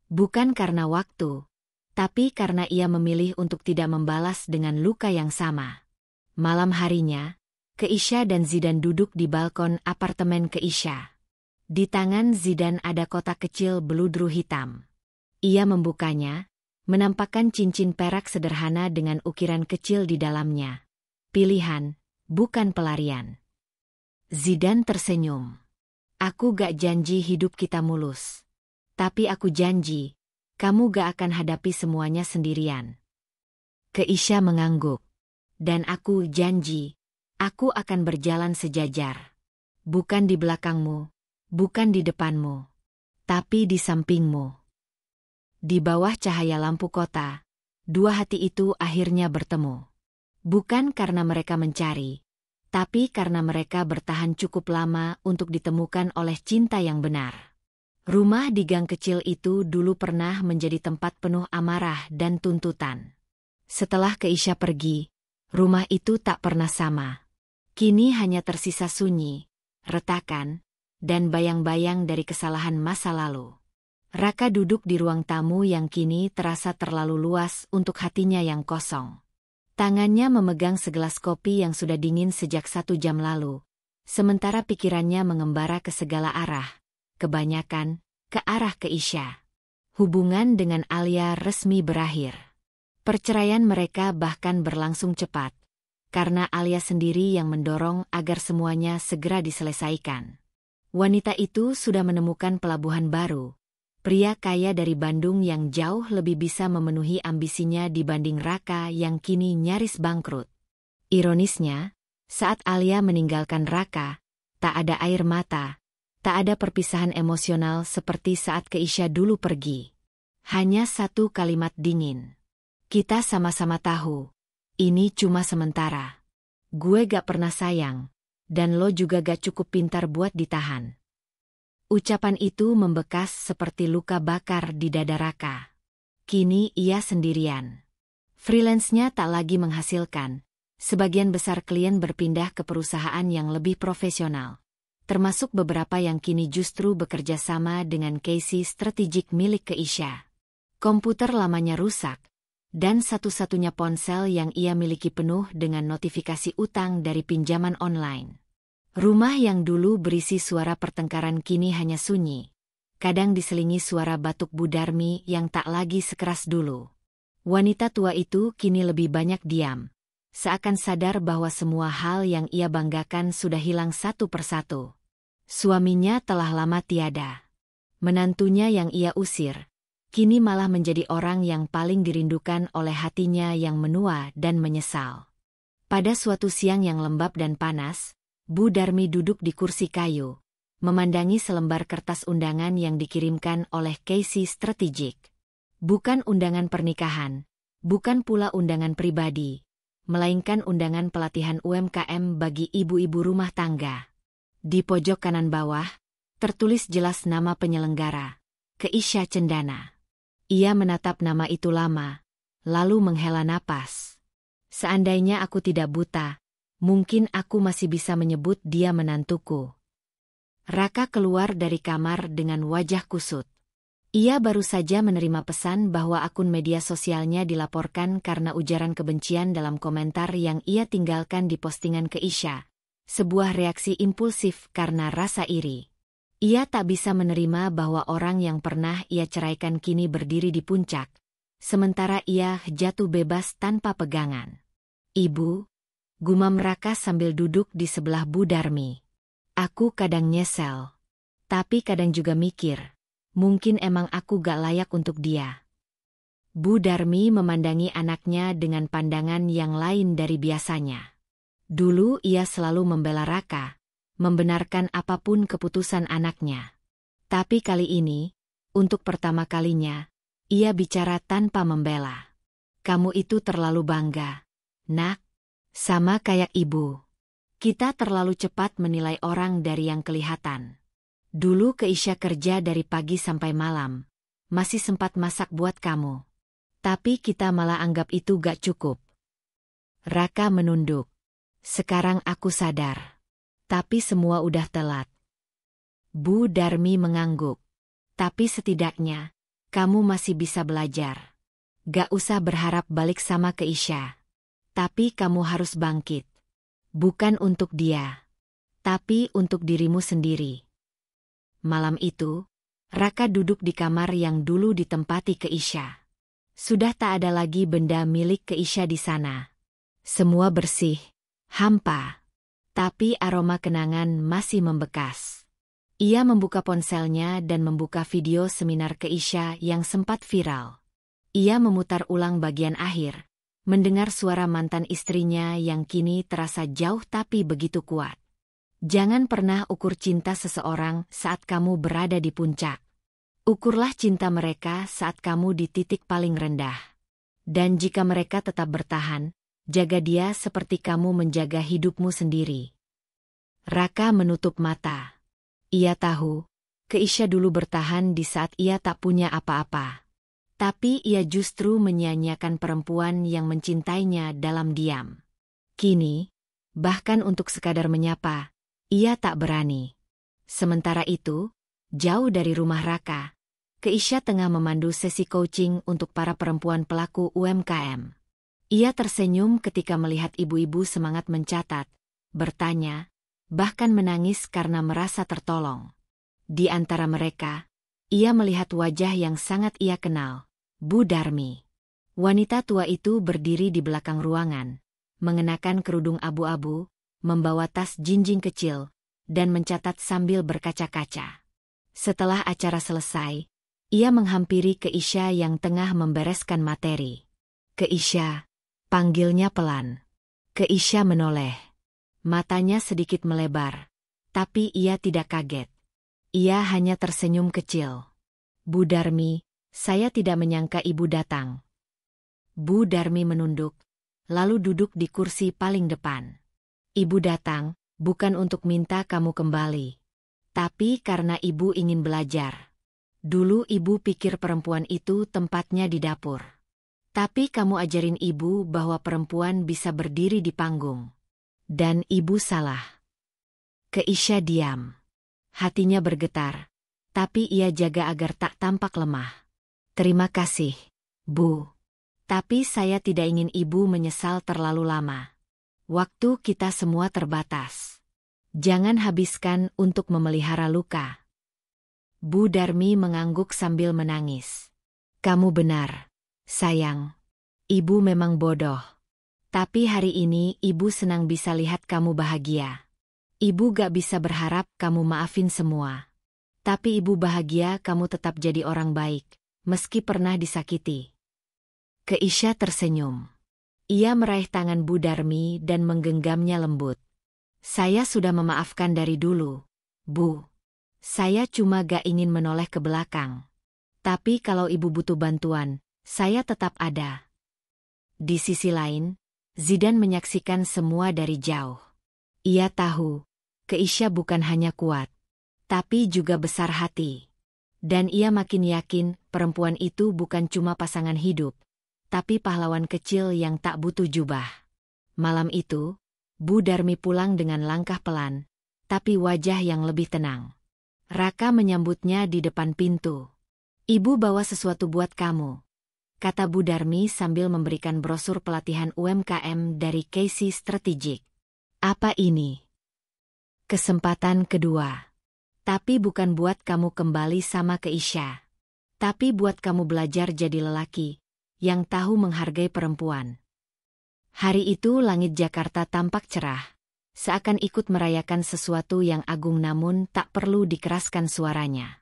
S1: Bukan karena waktu, tapi karena ia memilih untuk tidak membalas dengan luka yang sama. Malam harinya, Keisha dan Zidane duduk di balkon apartemen Keisha. Di tangan Zidane ada kotak kecil beludru hitam. Ia membukanya, menampakkan cincin perak sederhana dengan ukiran kecil di dalamnya. Pilihan, bukan pelarian. Zidane tersenyum. Aku gak janji hidup kita mulus. Tapi aku janji, kamu gak akan hadapi semuanya sendirian. Keisha mengangguk. Dan aku janji, aku akan berjalan sejajar. Bukan di belakangmu, bukan di depanmu, tapi di sampingmu. Di bawah cahaya lampu kota, dua hati itu akhirnya bertemu. Bukan karena mereka mencari, tapi karena mereka bertahan cukup lama untuk ditemukan oleh cinta yang benar. Rumah di gang kecil itu dulu pernah menjadi tempat penuh amarah dan tuntutan. Setelah Keisha pergi, rumah itu tak pernah sama. Kini hanya tersisa sunyi, retakan, dan bayang-bayang dari kesalahan masa lalu. Raka duduk di ruang tamu yang kini terasa terlalu luas untuk hatinya yang kosong. Tangannya memegang segelas kopi yang sudah dingin sejak 1 jam lalu, sementara pikirannya mengembara ke segala arah. Kebanyakan, ke arah Keisha. Hubungan dengan Alia resmi berakhir. Perceraian mereka bahkan berlangsung cepat, karena Alia sendiri yang mendorong agar semuanya segera diselesaikan. Wanita itu sudah menemukan pelabuhan baru, pria kaya dari Bandung yang jauh lebih bisa memenuhi ambisinya dibanding Raka yang kini nyaris bangkrut. Ironisnya, saat Alia meninggalkan Raka, tak ada air mata, tak ada perpisahan emosional seperti saat Keisha dulu pergi. Hanya satu kalimat dingin. Kita sama-sama tahu, ini cuma sementara. Gue gak pernah sayang, dan lo juga gak cukup pintar buat ditahan. Ucapan itu membekas seperti luka bakar di dada Raka. Kini ia sendirian. Freelance-nya tak lagi menghasilkan. Sebagian besar klien berpindah ke perusahaan yang lebih profesional, termasuk beberapa yang kini justru bekerja sama dengan Casey strategik milik Keisha. Komputer lamanya rusak, Dan satu-satunya ponsel yang ia miliki penuh dengan notifikasi utang dari pinjaman online. Rumah yang dulu berisi suara pertengkaran kini hanya sunyi. Kadang diselingi suara batuk Bu Darmi yang tak lagi sekeras dulu. Wanita tua itu kini lebih banyak diam. Seakan sadar bahwa semua hal yang ia banggakan sudah hilang satu persatu. Suaminya telah lama tiada. Menantunya yang ia usir, kini malah menjadi orang yang paling dirindukan oleh hatinya yang menua dan menyesal. Pada suatu siang yang lembab dan panas, Bu Darmi duduk di kursi kayu, memandangi selembar kertas undangan yang dikirimkan oleh Casey Strategic. Bukan undangan pernikahan, bukan pula undangan pribadi, melainkan undangan pelatihan UMKM bagi ibu-ibu rumah tangga. Di pojok kanan bawah, tertulis jelas nama penyelenggara, Keisha Cendana. Ia menatap nama itu lama, lalu menghela napas. Seandainya aku tidak buta, mungkin aku masih bisa menyebut dia menantuku. Raka keluar dari kamar dengan wajah kusut. Ia baru saja menerima pesan bahwa akun media sosialnya dilaporkan karena ujaran kebencian dalam komentar yang ia tinggalkan di postingan Keisha. Sebuah reaksi impulsif karena rasa iri. Ia tak bisa menerima bahwa orang yang pernah ia ceraikan kini berdiri di puncak, sementara ia jatuh bebas tanpa pegangan. Ibu, gumam Raka sambil duduk di sebelah Bu Darmi. Aku kadang nyesel, tapi kadang juga mikir, mungkin emang aku gak layak untuk dia. Bu Darmi memandangi anaknya dengan pandangan yang lain dari biasanya. Dulu ia selalu membela Raka, membenarkan apapun keputusan anaknya. Tapi kali ini, untuk pertama kalinya, ia bicara tanpa membela. Kamu itu terlalu bangga, Nak. Sama kayak ibu. Kita terlalu cepat menilai orang dari yang kelihatan. Dulu Keisha kerja dari pagi sampai malam, masih sempat masak buat kamu. Tapi kita malah anggap itu gak cukup. Raka menunduk. Sekarang aku sadar. Tapi semua udah telat. Bu Darmi mengangguk. Tapi setidaknya, kamu masih bisa belajar. Gak usah berharap balik sama Keisha. Tapi kamu harus bangkit. Bukan untuk dia, tapi untuk dirimu sendiri. Malam itu, Raka duduk di kamar yang dulu ditempati Keisha. Sudah tak ada lagi benda milik Keisha di sana. Semua bersih, hampa. Tapi aroma kenangan masih membekas. Ia membuka ponselnya dan membuka video seminar Keisha yang sempat viral. Ia memutar ulang bagian akhir, mendengar suara mantan istrinya yang kini terasa jauh tapi begitu kuat. Jangan pernah ukur cinta seseorang saat kamu berada di puncak. Ukurlah cinta mereka saat kamu di titik paling rendah. Dan jika mereka tetap bertahan, jaga dia seperti kamu menjaga hidupmu sendiri. Raka menutup mata. Ia tahu, Keisha dulu bertahan di saat ia tak punya apa-apa. Tapi ia justru menyia-nyiakan perempuan yang mencintainya dalam diam. Kini, bahkan untuk sekadar menyapa, ia tak berani. Sementara itu, jauh dari rumah Raka, Keisha tengah memandu sesi coaching untuk para perempuan pelaku UMKM. Ia tersenyum ketika melihat ibu-ibu semangat mencatat, bertanya, bahkan menangis karena merasa tertolong. Di antara mereka, ia melihat wajah yang sangat ia kenal, Bu Darmi. Wanita tua itu berdiri di belakang ruangan, mengenakan kerudung abu-abu, membawa tas jinjing kecil, dan mencatat sambil berkaca-kaca. Setelah acara selesai, ia menghampiri Keisha yang tengah membereskan materi. Keisha, panggilnya pelan. Keisha menoleh. Matanya sedikit melebar, tapi ia tidak kaget. Ia hanya tersenyum kecil. Bu Darmi, saya tidak menyangka ibu datang. Bu Darmi menunduk, lalu duduk di kursi paling depan. Ibu datang, bukan untuk minta kamu kembali. Tapi karena ibu ingin belajar. Dulu ibu pikir perempuan itu tempatnya di dapur. Tapi kamu ajarin ibu bahwa perempuan bisa berdiri di panggung. Dan ibu salah. Keisha diam. Hatinya bergetar, tapi ia jaga agar tak tampak lemah. Terima kasih, Bu. Tapi saya tidak ingin ibu menyesal terlalu lama. Waktu kita semua terbatas. Jangan habiskan untuk memelihara luka. Bu Darmi mengangguk sambil menangis. Kamu benar, sayang. Ibu memang bodoh. Tapi hari ini ibu senang bisa lihat kamu bahagia. Ibu gak bisa berharap kamu maafin semua. Tapi ibu bahagia kamu tetap jadi orang baik, meski pernah disakiti. Keisha tersenyum. Ia meraih tangan Bu Darmi dan menggenggamnya lembut. Saya sudah memaafkan dari dulu, Bu. Saya cuma gak ingin menoleh ke belakang. Tapi kalau ibu butuh bantuan, saya tetap ada. Di sisi lain, Zidan menyaksikan semua dari jauh. Ia tahu, Keisha bukan hanya kuat, tapi juga besar hati. Dan ia makin yakin perempuan itu bukan cuma pasangan hidup, tapi pahlawan kecil yang tak butuh jubah. Malam itu, Bu Darmi pulang dengan langkah pelan, tapi wajah yang lebih tenang. Raka menyambutnya di depan pintu. Ibu bawa sesuatu buat kamu, kata Bu Darmi sambil memberikan brosur pelatihan UMKM dari Casey Strategic. Apa ini? Kesempatan kedua. Tapi bukan buat kamu kembali sama Keisha. Tapi buat kamu belajar jadi lelaki yang tahu menghargai perempuan. Hari itu langit Jakarta tampak cerah, seakan ikut merayakan sesuatu yang agung namun tak perlu dikeraskan suaranya.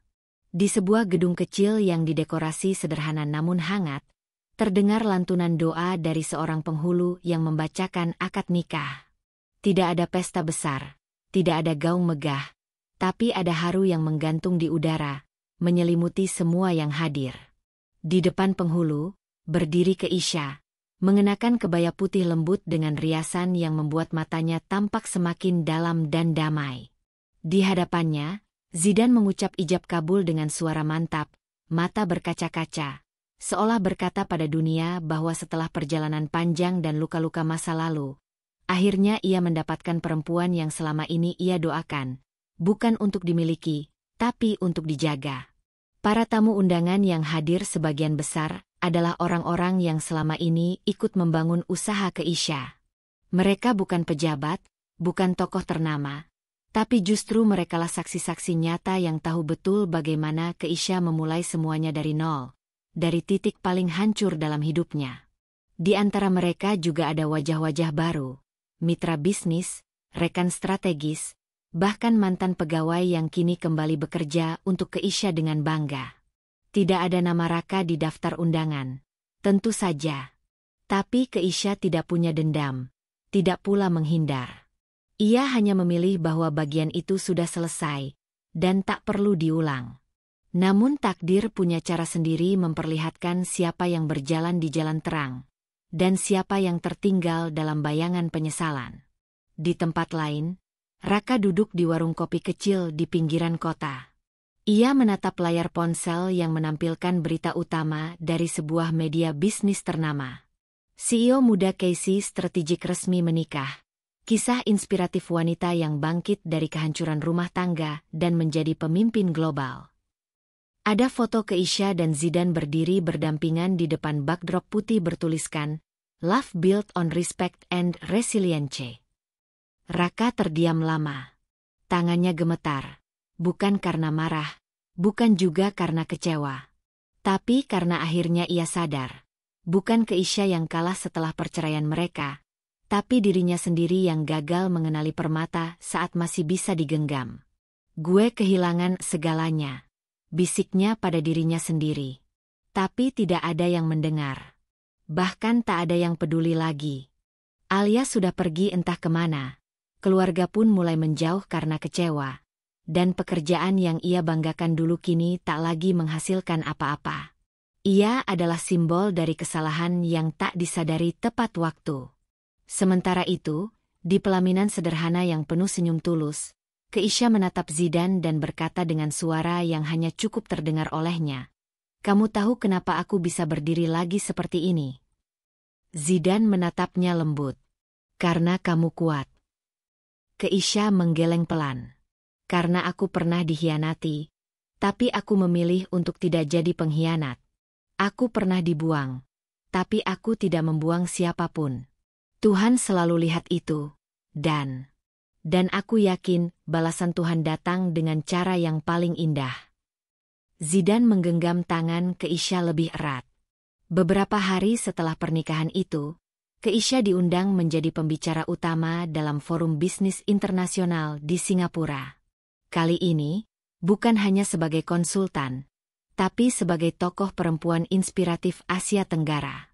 S1: Di sebuah gedung kecil yang didekorasi sederhana namun hangat, terdengar lantunan doa dari seorang penghulu yang membacakan akad nikah. Tidak ada pesta besar, tidak ada gaung megah, tapi ada haru yang menggantung di udara, menyelimuti semua yang hadir. Di depan penghulu, berdiri Keisha, mengenakan kebaya putih lembut dengan riasan yang membuat matanya tampak semakin dalam dan damai. Di hadapannya, Zidan mengucap ijab kabul dengan suara mantap, mata berkaca-kaca, seolah berkata pada dunia bahwa setelah perjalanan panjang dan luka-luka masa lalu, akhirnya ia mendapatkan perempuan yang selama ini ia doakan, bukan untuk dimiliki, tapi untuk dijaga. Para tamu undangan yang hadir sebagian besar adalah orang-orang yang selama ini ikut membangun usaha Keisha. Mereka bukan pejabat, bukan tokoh ternama, tapi justru merekalah saksi-saksi nyata yang tahu betul bagaimana Keisha memulai semuanya dari nol, dari titik paling hancur dalam hidupnya. Di antara mereka juga ada wajah-wajah baru, mitra bisnis, rekan strategis, bahkan mantan pegawai yang kini kembali bekerja untuk Keisha dengan bangga. Tidak ada nama Raka di daftar undangan, tentu saja. Tapi Keisha tidak punya dendam, tidak pula menghindar. Ia hanya memilih bahwa bagian itu sudah selesai, dan tak perlu diulang. Namun takdir punya cara sendiri memperlihatkan siapa yang berjalan di jalan terang, dan siapa yang tertinggal dalam bayangan penyesalan. Di tempat lain, Raka duduk di warung kopi kecil di pinggiran kota. Ia menatap layar ponsel yang menampilkan berita utama dari sebuah media bisnis ternama. CEO muda Casey Strategic resmi menikah. Kisah inspiratif wanita yang bangkit dari kehancuran rumah tangga dan menjadi pemimpin global. Ada foto Keisha dan Zidan berdiri berdampingan di depan backdrop putih bertuliskan, Love Built on Respect and Resilience. Raka terdiam lama. Tangannya gemetar. Bukan karena marah, bukan juga karena kecewa. Tapi karena akhirnya ia sadar. Bukan Keisha yang kalah setelah perceraian mereka, tapi dirinya sendiri yang gagal mengenali permata saat masih bisa digenggam. Gue kehilangan segalanya, bisiknya pada dirinya sendiri. Tapi tidak ada yang mendengar. Bahkan tak ada yang peduli lagi. Alia sudah pergi entah kemana. Keluarga pun mulai menjauh karena kecewa. Dan pekerjaan yang ia banggakan dulu kini tak lagi menghasilkan apa-apa. Ia adalah simbol dari kesalahan yang tak disadari tepat waktu. Sementara itu, di pelaminan sederhana yang penuh senyum tulus, Keisha menatap Zidan dan berkata dengan suara yang hanya cukup terdengar olehnya. Kamu tahu kenapa aku bisa berdiri lagi seperti ini? Zidan menatapnya lembut. Karena kamu kuat. Keisha menggeleng pelan. Karena aku pernah dikhianati, tapi aku memilih untuk tidak jadi pengkhianat. Aku pernah dibuang, tapi aku tidak membuang siapapun. Tuhan selalu lihat itu, dan aku yakin balasan Tuhan datang dengan cara yang paling indah. Zidane menggenggam tangan Keisha lebih erat. Beberapa hari setelah pernikahan itu, Keisha diundang menjadi pembicara utama dalam forum bisnis internasional di Singapura. Kali ini, bukan hanya sebagai konsultan, tapi sebagai tokoh perempuan inspiratif Asia Tenggara.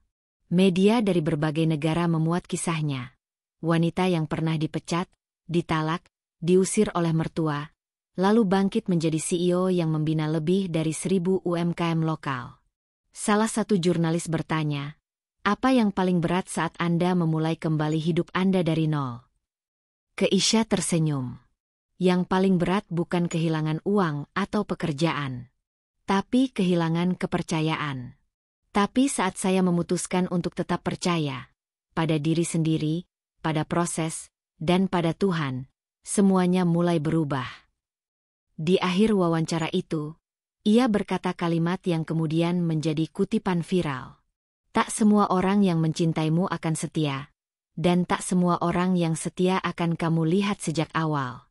S1: Media dari berbagai negara memuat kisahnya. Wanita yang pernah dipecat, ditalak, diusir oleh mertua, lalu bangkit menjadi CEO yang membina lebih dari 1.000 UMKM lokal. Salah satu jurnalis bertanya, apa yang paling berat saat Anda memulai kembali hidup Anda dari nol? Keisha tersenyum. Yang paling berat bukan kehilangan uang atau pekerjaan, tapi kehilangan kepercayaan. Tapi saat saya memutuskan untuk tetap percaya pada diri sendiri, pada proses, dan pada Tuhan, semuanya mulai berubah. Di akhir wawancara itu, ia berkata kalimat yang kemudian menjadi kutipan viral. Tak semua orang yang mencintaimu akan setia, dan tak semua orang yang setia akan kamu lihat sejak awal.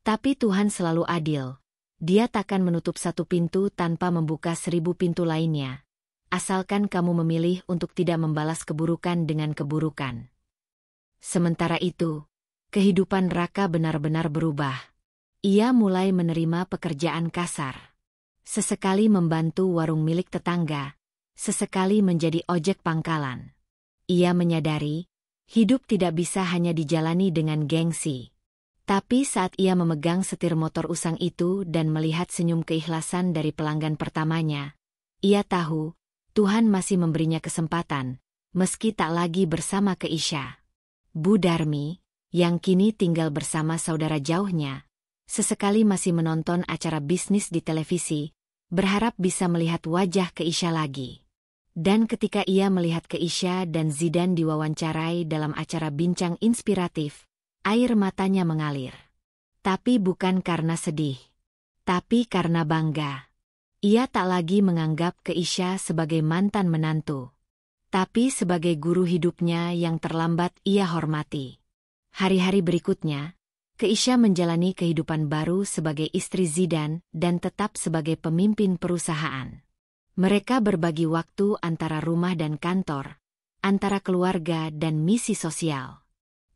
S1: Tapi Tuhan selalu adil. Dia takkan menutup satu pintu tanpa membuka 1.000 pintu lainnya, asalkan kamu memilih untuk tidak membalas keburukan dengan keburukan. Sementara itu, kehidupan Raka benar-benar berubah. Ia mulai menerima pekerjaan kasar. Sesekali membantu warung milik tetangga, sesekali menjadi ojek pangkalan. Ia menyadari, hidup tidak bisa hanya dijalani dengan gengsi. Tapi saat ia memegang setir motor usang itu dan melihat senyum keikhlasan dari pelanggan pertamanya, ia tahu, Tuhan masih memberinya kesempatan, meski tak lagi bersama Keisha. Bu Darmi, yang kini tinggal bersama saudara jauhnya, sesekali masih menonton acara bisnis di televisi, berharap bisa melihat wajah Keisha lagi. Dan ketika ia melihat Keisha dan Zidane diwawancarai dalam acara bincang inspiratif, air matanya mengalir. Tapi bukan karena sedih, tapi karena bangga. Ia tak lagi menganggap Keisha sebagai mantan menantu, tapi sebagai guru hidupnya yang terlambat ia hormati. Hari-hari berikutnya, Keisha menjalani kehidupan baru sebagai istri Zidane dan tetap sebagai pemimpin perusahaan. Mereka berbagi waktu antara rumah dan kantor, antara keluarga dan misi sosial.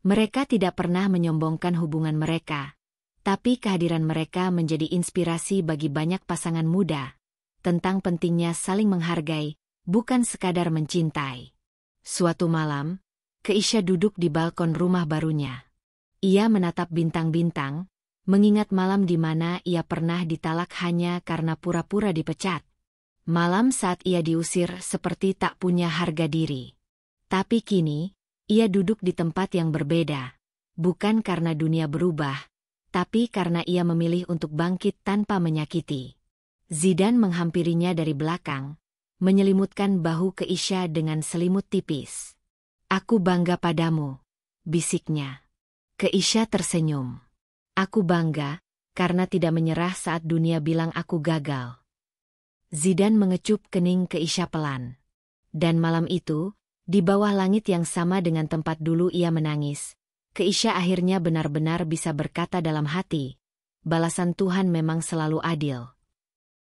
S1: Mereka tidak pernah menyombongkan hubungan mereka, tapi kehadiran mereka menjadi inspirasi bagi banyak pasangan muda, tentang pentingnya saling menghargai, bukan sekadar mencintai. Suatu malam, Keisha duduk di balkon rumah barunya. Ia menatap bintang-bintang, mengingat malam di mana ia pernah ditalak hanya karena pura-pura dipecat. Malam saat ia diusir seperti tak punya harga diri. Tapi kini, ia duduk di tempat yang berbeda, bukan karena dunia berubah, tapi karena ia memilih untuk bangkit tanpa menyakiti. Zidane menghampirinya dari belakang, menyelimutkan bahu Keisha dengan selimut tipis. Aku bangga padamu, bisiknya. Keisha tersenyum. Aku bangga, karena tidak menyerah saat dunia bilang aku gagal. Zidane mengecup kening Keisha pelan. Dan malam itu, di bawah langit yang sama dengan tempat dulu ia menangis, Keisha akhirnya benar-benar bisa berkata dalam hati, balasan Tuhan memang selalu adil.